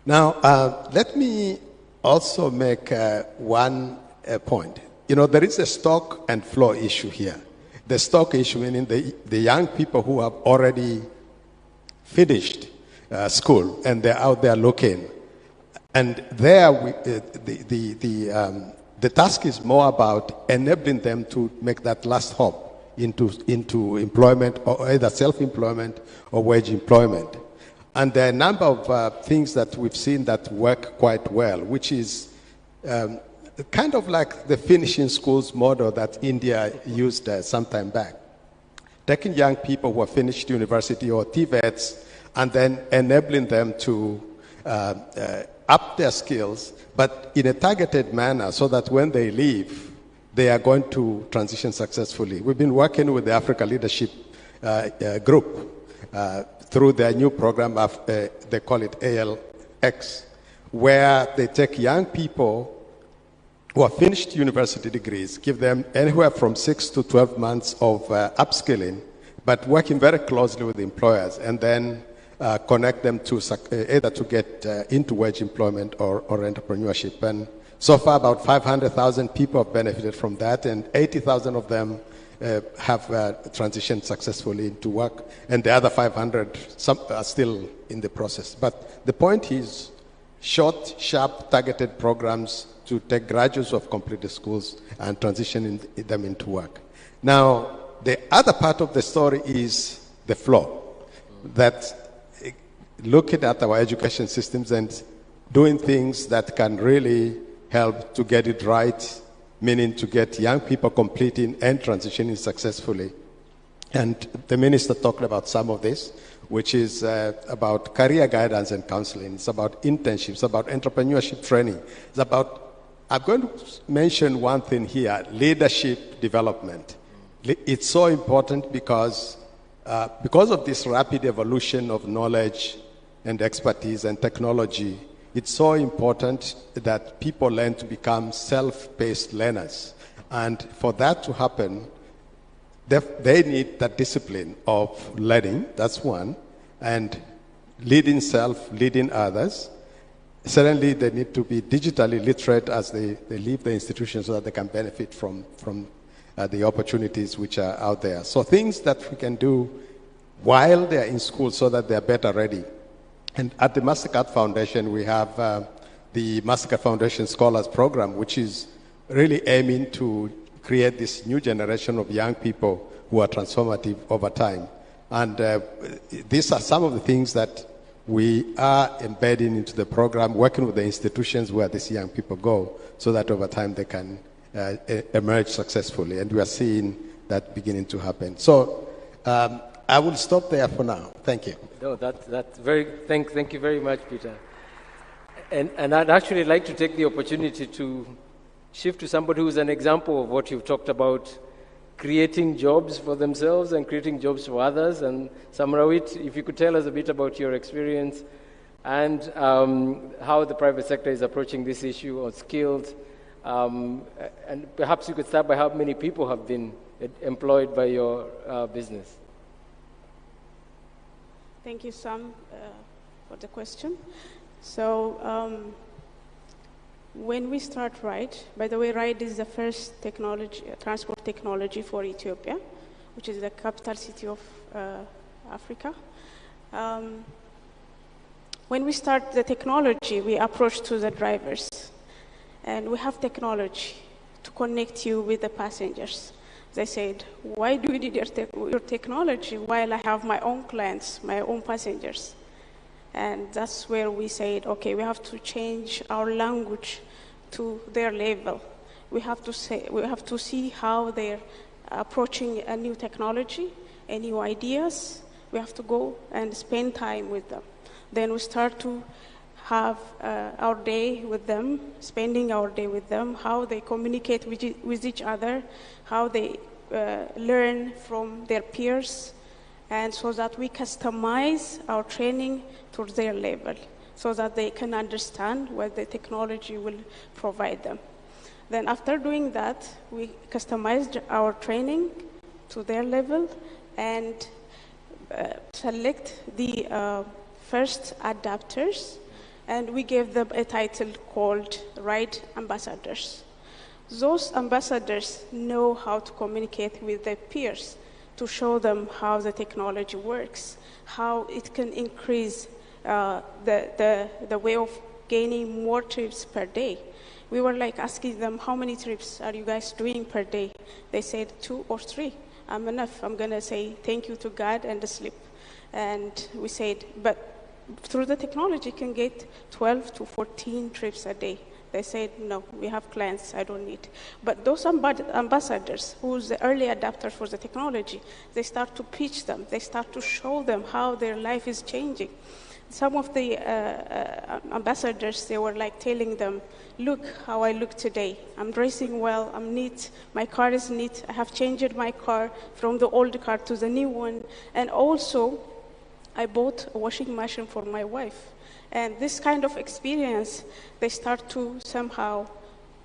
Now, let me also make one point. You know, there is a stock and flow issue here. The stock issue meaning the young people who have already finished school and they're out there looking, and there the task is more about enabling them to make that last hop into employment, or either self-employment or wage employment. And there are a number of things that we've seen that work quite well, which is kind of like the finishing schools model that India used some time back. Taking young people who have finished university or TVETs and then enabling them to up their skills, but in a targeted manner so that when they leave, they are going to transition successfully. We've been working with the Africa Leadership Group through their new program, they call it ALX, where they take young people who have finished university degrees, give them anywhere from 6 to 12 months of upskilling, but working very closely with employers, and then connect them to either to get into wage employment or entrepreneurship. And so far, about 500,000 people have benefited from that, and 80,000 of them have transitioned successfully into work, and the other 500 some are still in the process. But the point is, short, sharp, targeted programs to take graduates who have completed schools and transition them into work. Now, the other part of the story is the flow, that looking at our education systems and doing things that can really help to get it right, meaning to get young people completing and transitioning successfully. And the minister talked about some of this, which is about career guidance and counseling. It's about internships, about entrepreneurship training. It's about, I'm going to mention one thing here, leadership development. It's so important because of this rapid evolution of knowledge and expertise and technology. It's so important that people learn to become self-paced learners. And for that to happen, they need that discipline of learning, that's one, and leading self, leading others. Certainly, they need to be digitally literate as they leave the institution so that they can benefit from the opportunities which are out there. So things that we can do while they're in school so that they're better ready. And at the MasterCard Foundation, we have the MasterCard Foundation Scholars Program, which is really aiming to create this new generation of young people who are transformative over time. And these are some of the things that we are embedding into the program, working with the institutions where these young people go, so that over time they can emerge successfully. And we are seeing that beginning to happen. So I will stop there for now. Thank you. No, that's very, thank you very much, Peter. And I'd actually like to take the opportunity to shift to somebody who's an example of what you've talked about, creating jobs for themselves and creating jobs for others. And Samrawit, if you could tell us a bit about your experience and how the private sector is approaching this issue on skills. And perhaps you could start by how many people have been employed by your business. Thank you, Sam, for the question. So when we start RIDE, by the way, RIDE is the first technology, transport technology for Ethiopia, which is the capital city of Africa. When we start the technology, we approach to the drivers. And we have technology to connect you with the passengers. They said, why do you need your technology while I have my own clients, my own passengers? And that's where we said, okay, we have to change our language to their level. We have to see how they're approaching a new technology, a new ideas. We have to go and spend time with them. Then we start to have our day with them, spending our day with them, how they communicate with each other, how they learn from their peers, and so that we customize our training to their level, so that they can understand what the technology will provide them. Then after doing that, we customized our training to their level and select the first adapters, and we gave them a title called RIDE Ambassadors. Those ambassadors know how to communicate with their peers, to show them how the technology works, how it can increase the way of gaining more trips per day. We were like asking them, how many trips are you guys doing per day? They said 2 or 3. I'm enough. I'm going to say thank you to God and sleep. And we said, but through the technology, you can get 12 to 14 trips a day. They said, no, we have clients, I don't need. But those ambassadors, who's the early adapters for the technology, they start to pitch them. They start to show them how their life is changing. Some of the ambassadors, they were like telling them, look how I look today. I'm dressing well, I'm neat, my car is neat. I have changed my car from the old car to the new one. And also, I bought a washing machine for my wife. And this kind of experience, they start to somehow,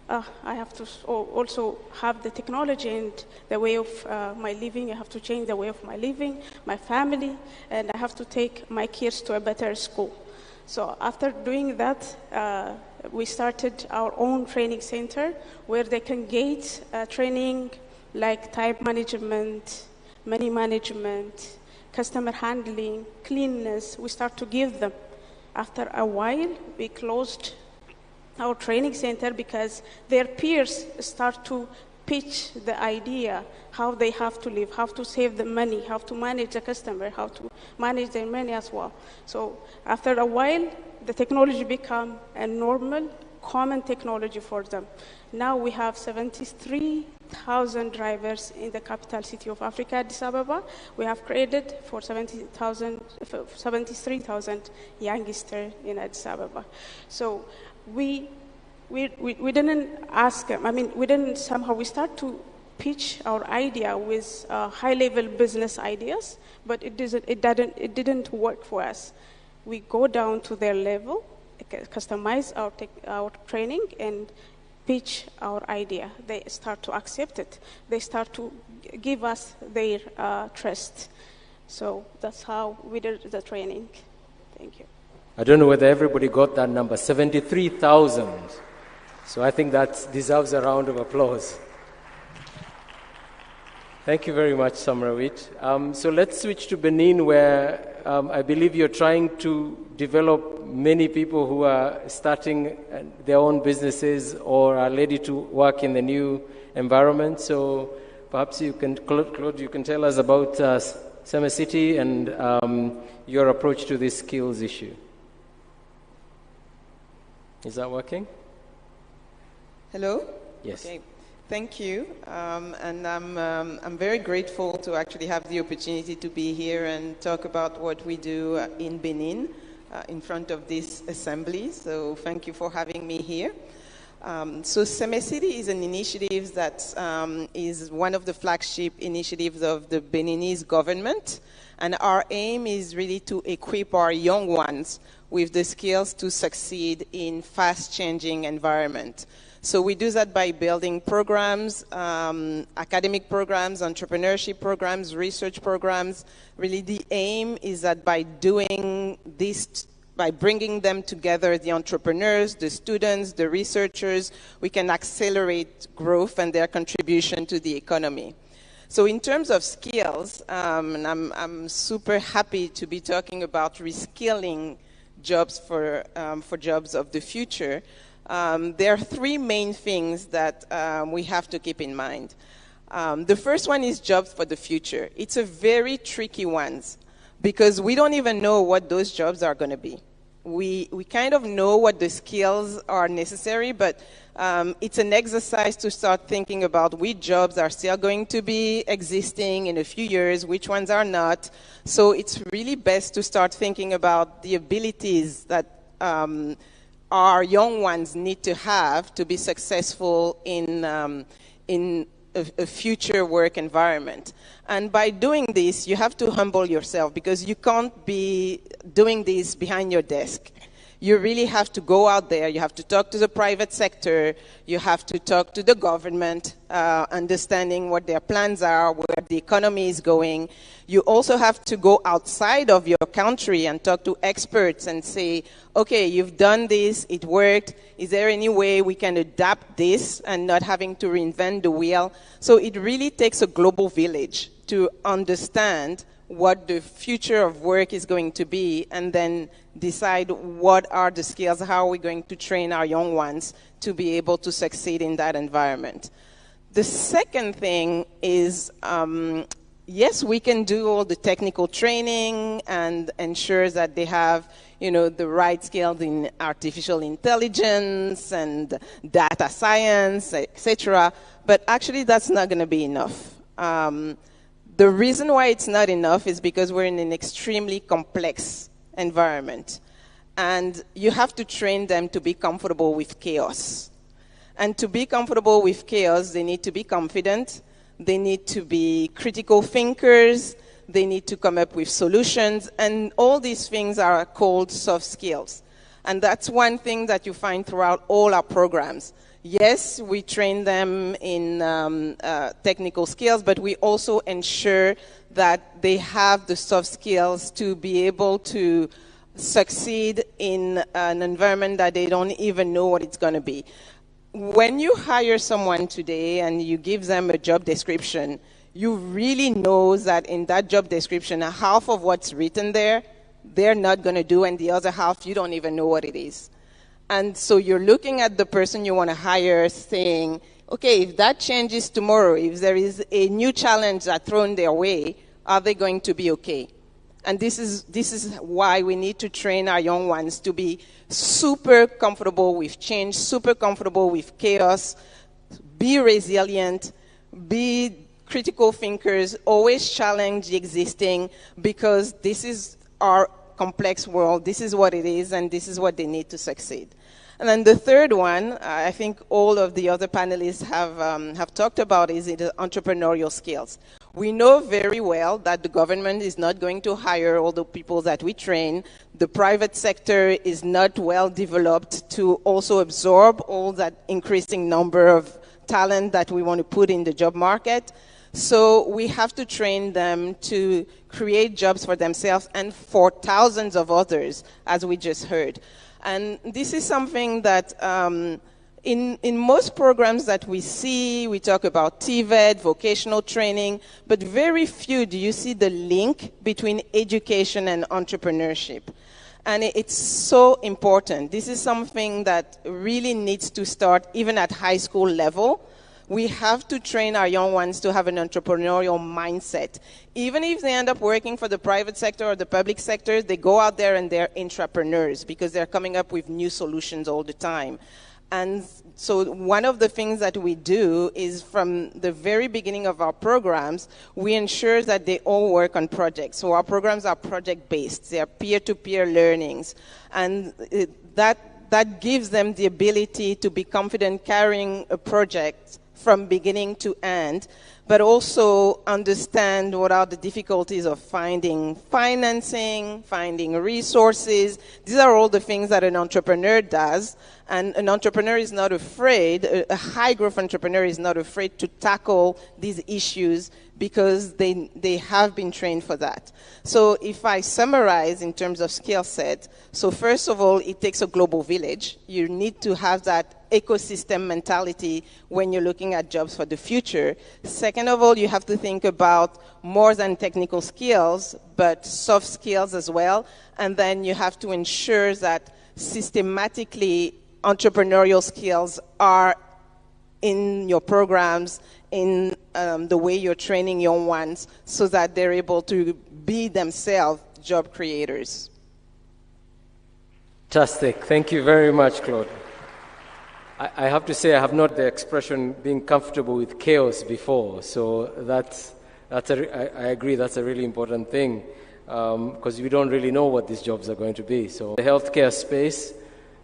I have to also have the technology and the way of my living. I have to change the way of my living, my family, and I have to take my kids to a better school. So after doing that, we started our own training center where they can get training like time management, money management, customer handling, cleanliness. We start to give them. After a while, we closed our training center because their peers start to pitch the idea, how they have to live, how to save the money, how to manage the customer, how to manage their money as well. So after a while, the technology became a normal, common technology for them. Now we have 73,000 drivers in the capital city of Africa, Addis Ababa. We have created for 73,000 youngsters in Addis Ababa. So we didn't ask them, we didn't somehow, we start to pitch our idea with high-level business ideas, but it didn't work for us. We go down to their level, customize our training, and pitch our idea. They start to accept it. They start to give us their trust. So that's how we did the training. Thank you. I don't know whether everybody got that number, 73,000. So I think that deserves a round of applause. Thank you very much, Samrawit. So let's switch to Benin, where I believe you're trying to develop many people who are starting their own businesses or are ready to work in the new environment. So perhaps you can, Claude, you can tell us about Summer City and your approach to this skills issue. Is that working? Hello? Yes. Okay. Thank you. And I'm very grateful to actually have the opportunity to be here and talk about what we do in Benin in front of this assembly. So thank you for having me here. So Summer City is an initiative that is one of the flagship initiatives of the Beninese government. And our aim is really to equip our young ones with the skills to succeed in fast-changing environment. So we do that by building programs, academic programs, entrepreneurship programs, research programs. Really the aim is that by doing this, by bringing them together, the entrepreneurs, the students, the researchers, we can accelerate growth and their contribution to the economy. So in terms of skills, and I'm super happy to be talking about reskilling jobs for jobs of the future. There are three main things that we have to keep in mind. The first one is jobs for the future. It's a very tricky one because we don't even know what those jobs are going to be. We kind of know what the skills are necessary, but it's an exercise to start thinking about which jobs are still going to be existing in a few years, which ones are not. So it's really best to start thinking about the abilities that our young ones need to have to be successful in a future work environment. And by doing this, you have to humble yourself because you can't be doing this behind your desk. You really have to go out there. You have to talk to the private sector. You have to talk to the government, understanding what their plans are, where the economy is going. You also have to go outside of your country and talk to experts and say, okay, you've done this, it worked. Is there any way we can adapt this and not having to reinvent the wheel? So it really takes a global village to understand what the future of work is going to be and then decide what are the skills, how are we going to train our young ones to be able to succeed in that environment. The second thing is, yes, we can do all the technical training and ensure that they have, you know, the right skills in artificial intelligence and data science, etc. But actually, that's not going to be enough. The reason why it's not enough is because we're in an extremely complex environment. And you have to train them to be comfortable with chaos. And to be comfortable with chaos, they need to be confident. They need to be critical thinkers. They need to come up with solutions. And all these things are called soft skills. And that's one thing that you find throughout all our programs. Yes, we train them in technical skills, but we also ensure that they have the soft skills to be able to succeed in an environment that they don't even know what it's going to be. When you hire someone today and you give them a job description, you really know that in that job description, half of what's written there, they're not going to do, and the other half, you don't even know what it is. And so you're looking at the person you want to hire saying, okay, if that changes tomorrow, if there is a new challenge that's thrown their way, are they going to be okay? And this is why we need to train our young ones to be super comfortable with change, super comfortable with chaos, be resilient, be critical thinkers, always challenge the existing, because this is our complex world. This is what it is, and this is what they need to succeed. And then the third one, I think all of the other panelists have talked about, is the entrepreneurial skills. We know very well that the government is not going to hire all the people that we train. The private sector is not well developed to also absorb all that increasing number of talent that we want to put in the job market. So we have to train them to create jobs for themselves and for thousands of others, as we just heard. And this is something that in most programs that we see, we talk about TVET, vocational training, but very few do you see the link between education and entrepreneurship. And it's so important. This is something that really needs to start even at high school level, We have to train our young ones to have an entrepreneurial mindset. Even if they end up working for the private sector or the public sector, they go out there and they're entrepreneurs because they're coming up with new solutions all the time. And so one of the things that we do is from the very beginning of our programs, we ensure that they all work on projects. So our programs are project-based. They are peer-to-peer learnings. And that gives them the ability to be confident carrying a project from beginning to end, but also understand what are the difficulties of finding financing, finding resources. These are all the things that an entrepreneur does. And an entrepreneur is not afraid, a high-growth entrepreneur is not afraid to tackle these issues because they have been trained for that. So if I summarize in terms of skill set, so first of all, it takes a global village. You need to have that ecosystem mentality when you're looking at jobs for the future. Second of all, you have to think about more than technical skills, but soft skills as well. And then you have to ensure that systematically entrepreneurial skills are in your programs, in the way you're training young ones, so that they're able to be themselves job creators. Fantastic. Thank you very much, Claude. I have to say I have not the expression being comfortable with chaos before, so I agree that's a really important thing because we don't really know what these jobs are going to be. So the healthcare space,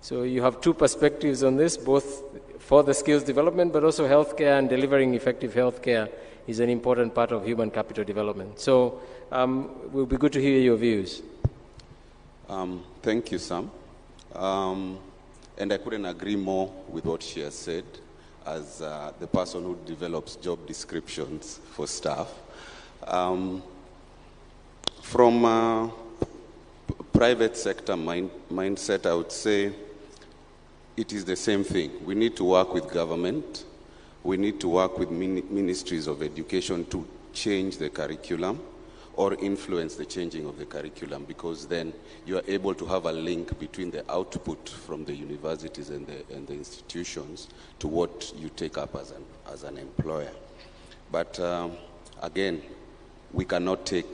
so you have two perspectives on this, both for the skills development, but also healthcare and delivering effective healthcare is an important part of human capital development. So it will be good to hear your views. Thank you, Sam. And I couldn't agree more with what she has said as the person who develops job descriptions for staff. From a private sector mindset, I would say it is the same thing. We need to work with government. We need to work with ministries of education to change the curriculum or influence the changing of the curriculum, because then you are able to have a link between the output from the universities and the institutions to what you take up as an employer. But again, we cannot take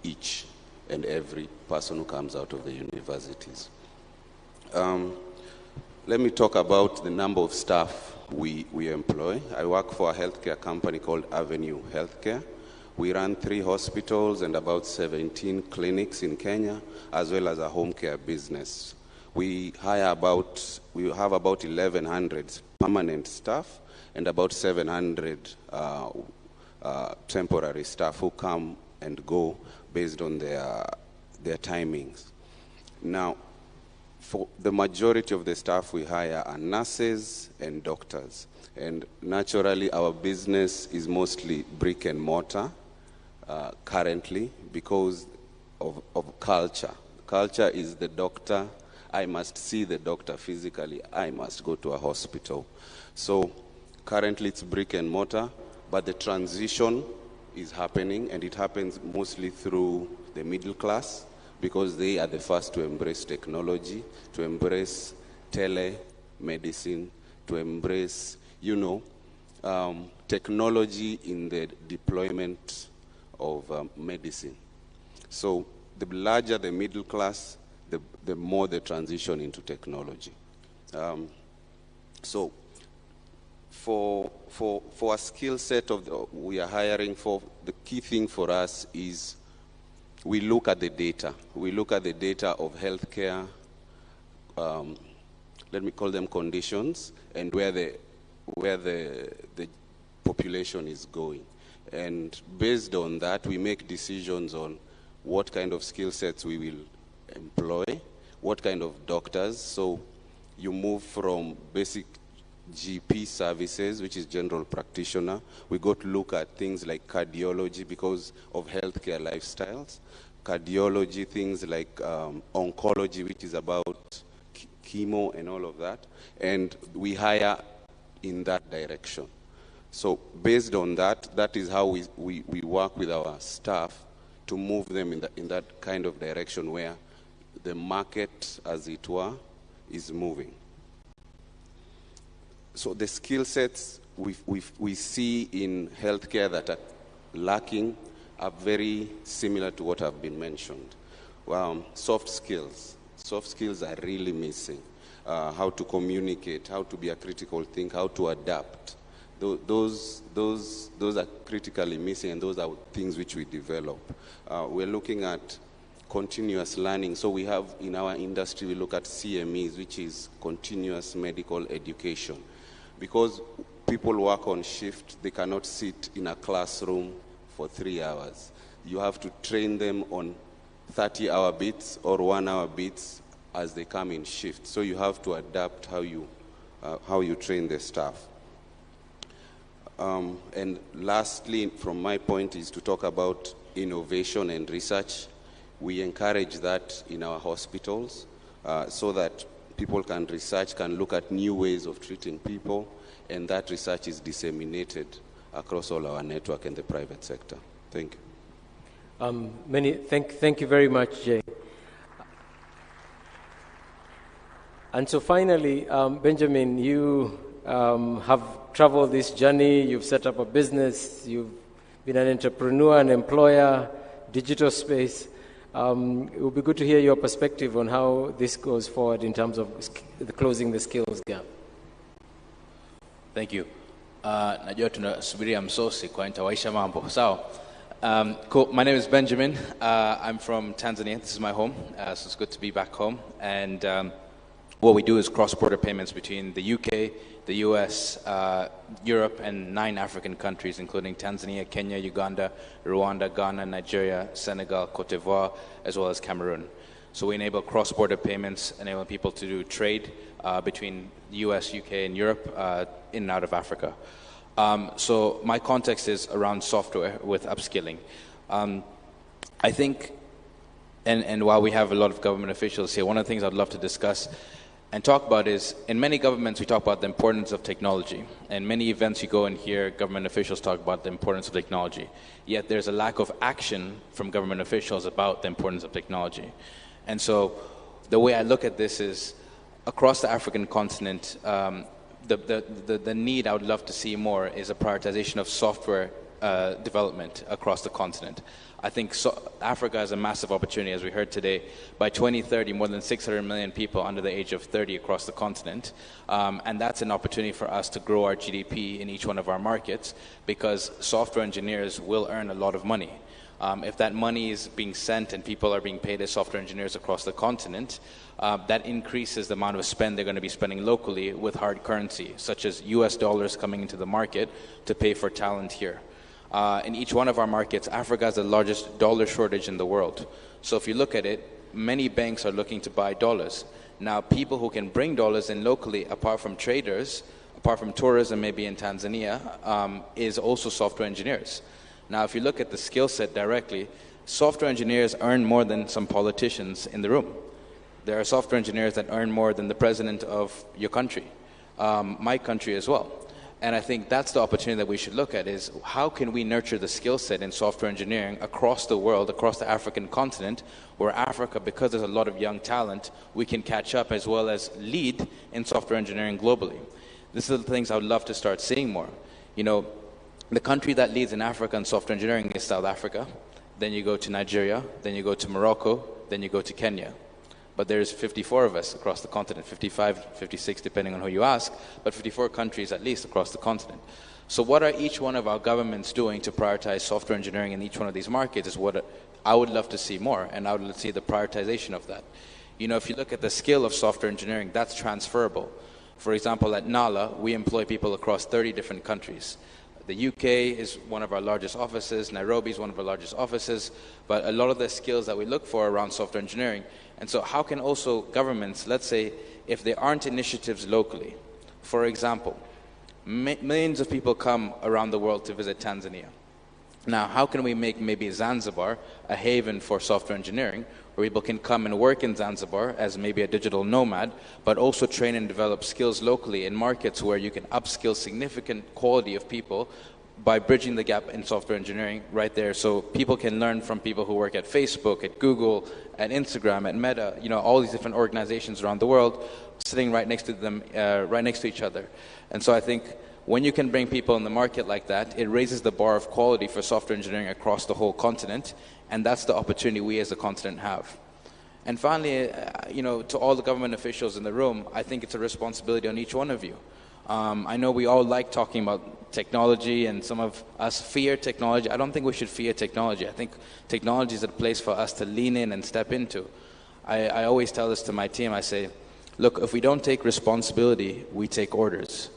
each and every person who comes out of the universities. Let me talk about the number of staff we employ. I work for a healthcare company called Avenue Healthcare. We run 3 hospitals and about 17 clinics in Kenya, as well as a home care business. We have about 1,100 permanent staff and about 700 temporary staff who come and go based on their timings. Now, for the majority of the staff we hire are nurses and doctors. And naturally, our business is mostly brick and mortar currently because of culture. Culture is the doctor. I must see the doctor physically. I must go to a hospital. So currently it's brick and mortar, but the transition is happening, and it happens mostly through the middle class, because they are the first to embrace technology, to embrace telemedicine, to embrace, technology in the deployment of medicine. So the larger the middle class, the more the transition into technology. So for a skill set we are hiring for, the key thing for us is we look at the data. We look at the data of healthcare, let me call them conditions, and where the population is going. And based on that, we make decisions on what kind of skill sets we will employ, what kind of doctors. So you move from basic GP services, which is general practitioner. We go to look at things like cardiology because of healthcare lifestyles. Cardiology, things like oncology, which is about chemo and all of that. And we hire in that direction. So based on that, that is how we work with our staff to move them in that kind of direction where the market, as it were, is moving. So the skill sets we see in healthcare that are lacking are very similar to what have been mentioned. Soft skills. Soft skills are really missing. How to communicate, how to be a critical thinker, how to adapt. Those are critically missing, and those are things which we develop. We're looking at continuous learning. So we have in our industry, we look at CMEs, which is continuous medical education. Because people work on shift, they cannot sit in a classroom for 3 hours. You have to train them on 30-hour bits or 1-hour bits as they come in shift. So you have to adapt how you train the staff. And lastly, from my point, is to talk about innovation and research. We encourage that in our hospitals so that people can research, can look at new ways of treating people, and that research is disseminated across all our network in the private sector. Thank you. Thank you very much, Jay. And so finally, Benjamin, you have traveled this journey, you've set up a business, you've been an entrepreneur, an employer, digital space. It would be good to hear your perspective on how this goes forward in terms of closing the skills gap. Thank you. Najua tunasubiria msosi kwa nitawaisha mambo. So, cool. My name is Benjamin. I'm from Tanzania. This is my home. So it's good to be back home. And what we do is cross-border payments between the UK, the US, Europe, and 9 African countries, including Tanzania, Kenya, Uganda, Rwanda, Ghana, Nigeria, Senegal, Cote d'Ivoire, as well as Cameroon. So we enable cross-border payments, enable people to do trade between the US, UK, and Europe, in and out of Africa. So my context is around software with upskilling. I think, and while we have a lot of government officials here, one of the things I'd love to discuss and talk about is, in many governments we talk about the importance of technology. And many events you go and hear government officials talk about the importance of technology. Yet there's a lack of action from government officials about the importance of technology. And so the way I look at this is, across the African continent, the need I would love to see more is a prioritization of software development across the continent. I think Africa has a massive opportunity, as we heard today. By 2030, more than 600 million people under the age of 30 across the continent. And that's an opportunity for us to grow our GDP in each one of our markets, because software engineers will earn a lot of money. If that money is being sent and people are being paid as software engineers across the continent, that increases the amount of spend they're going to be spending locally with hard currency, such as US dollars coming into the market to pay for talent here. In each one of our markets, Africa has the largest dollar shortage in the world. So if you look at it, many banks are looking to buy dollars. Now, people who can bring dollars in locally, apart from traders, apart from tourism maybe in Tanzania, is also software engineers. Now, if you look at the skill set directly, software engineers earn more than some politicians in the room. There are software engineers that earn more than the president of your country, my country as well. And I think that's the opportunity that we should look at, is how can we nurture the skill set in software engineering across the world, across the African continent, where Africa, because there's a lot of young talent, we can catch up as well as lead in software engineering globally. These are the things I would love to start seeing more. You know, the country that leads in Africa in software engineering is South Africa. Then you go to Nigeria, then you go to Morocco, then you go to Kenya. But there's 54 of us across the continent, 55, 56, depending on who you ask, but 54 countries at least across the continent. So what are each one of our governments doing to prioritize software engineering in each one of these markets is what I would love to see more, and I would love to see the prioritization of that. You know, if you look at the skill of software engineering, that's transferable. For example, at NALA, we employ people across 30 different countries. The UK is one of our largest offices, Nairobi is one of our largest offices, but a lot of the skills that we look for around software engineering. And so how can also governments, let's say, if there aren't initiatives locally, for example, millions of people come around the world to visit Tanzania. Now, how can we make maybe Zanzibar a haven for software engineering, where people can come and work in Zanzibar as maybe a digital nomad, but also train and develop skills locally in markets where you can upskill significant quality of people by bridging the gap in software engineering right there. So people can learn from people who work at Facebook, at Google, at Instagram, at Meta, you know, all these different organizations around the world, sitting right next to them, right next to each other. And so I think when you can bring people in the market like that, it raises the bar of quality for software engineering across the whole continent, and that's the opportunity we as a continent have. And finally, to all the government officials in the room, I think it's a responsibility on each one of you. I know we all like talking about technology, and some of us fear technology. I don't think we should fear technology. I think technology is a place for us to lean in and step into. I always tell this to my team. I say, look, if we don't take responsibility, we take orders.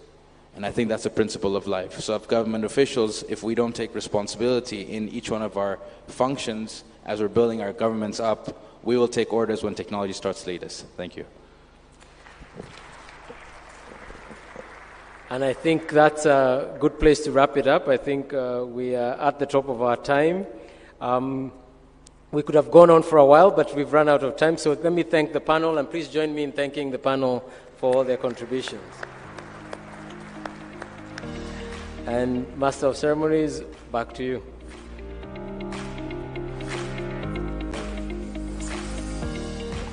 And I think that's a principle of life. So if government officials, if we don't take responsibility in each one of our functions as we're building our governments up, we will take orders when technology starts to lead us. Thank you. And I think that's a good place to wrap it up. I think we are at the top of our time. We could have gone on for a while, but we've run out of time. So let me thank the panel, and please join me in thanking the panel for all their contributions. And Master of Ceremonies, back to you.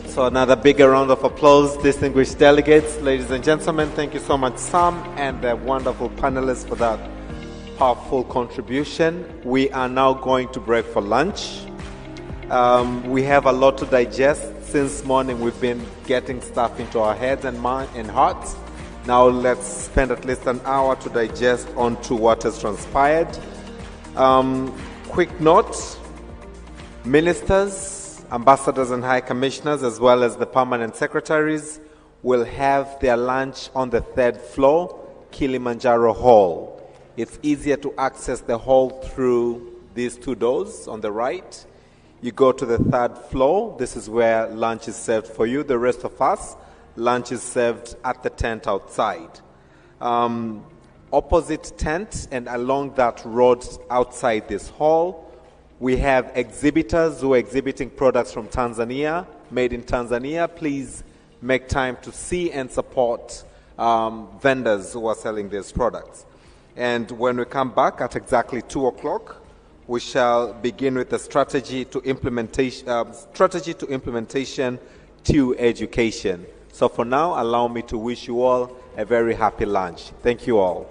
So another bigger round of applause, distinguished delegates. Ladies and gentlemen, thank you so much, Sam, and the wonderful panelists for that powerful contribution. We are now going to break for lunch. We have a lot to digest. Since morning, we've been getting stuff into our heads and mind and hearts. Now let's spend at least an hour to digest onto what has transpired. Quick note, ministers, ambassadors and high commissioners, as well as the permanent secretaries, will have their lunch on the 3rd floor, Kilimanjaro Hall. It's easier to access the hall through these two doors on the right. You go to the 3rd floor. This is where lunch is served for you. The rest of us, lunch is served at the tent outside. Opposite tent and along that road outside this hall, we have exhibitors who are exhibiting products from Tanzania, made in Tanzania. Please make time to see and support vendors who are selling these products. And when we come back at exactly 2 o'clock, we shall begin with the strategy to implementation to education. So for now, allow me to wish you all a very happy lunch. Thank you all.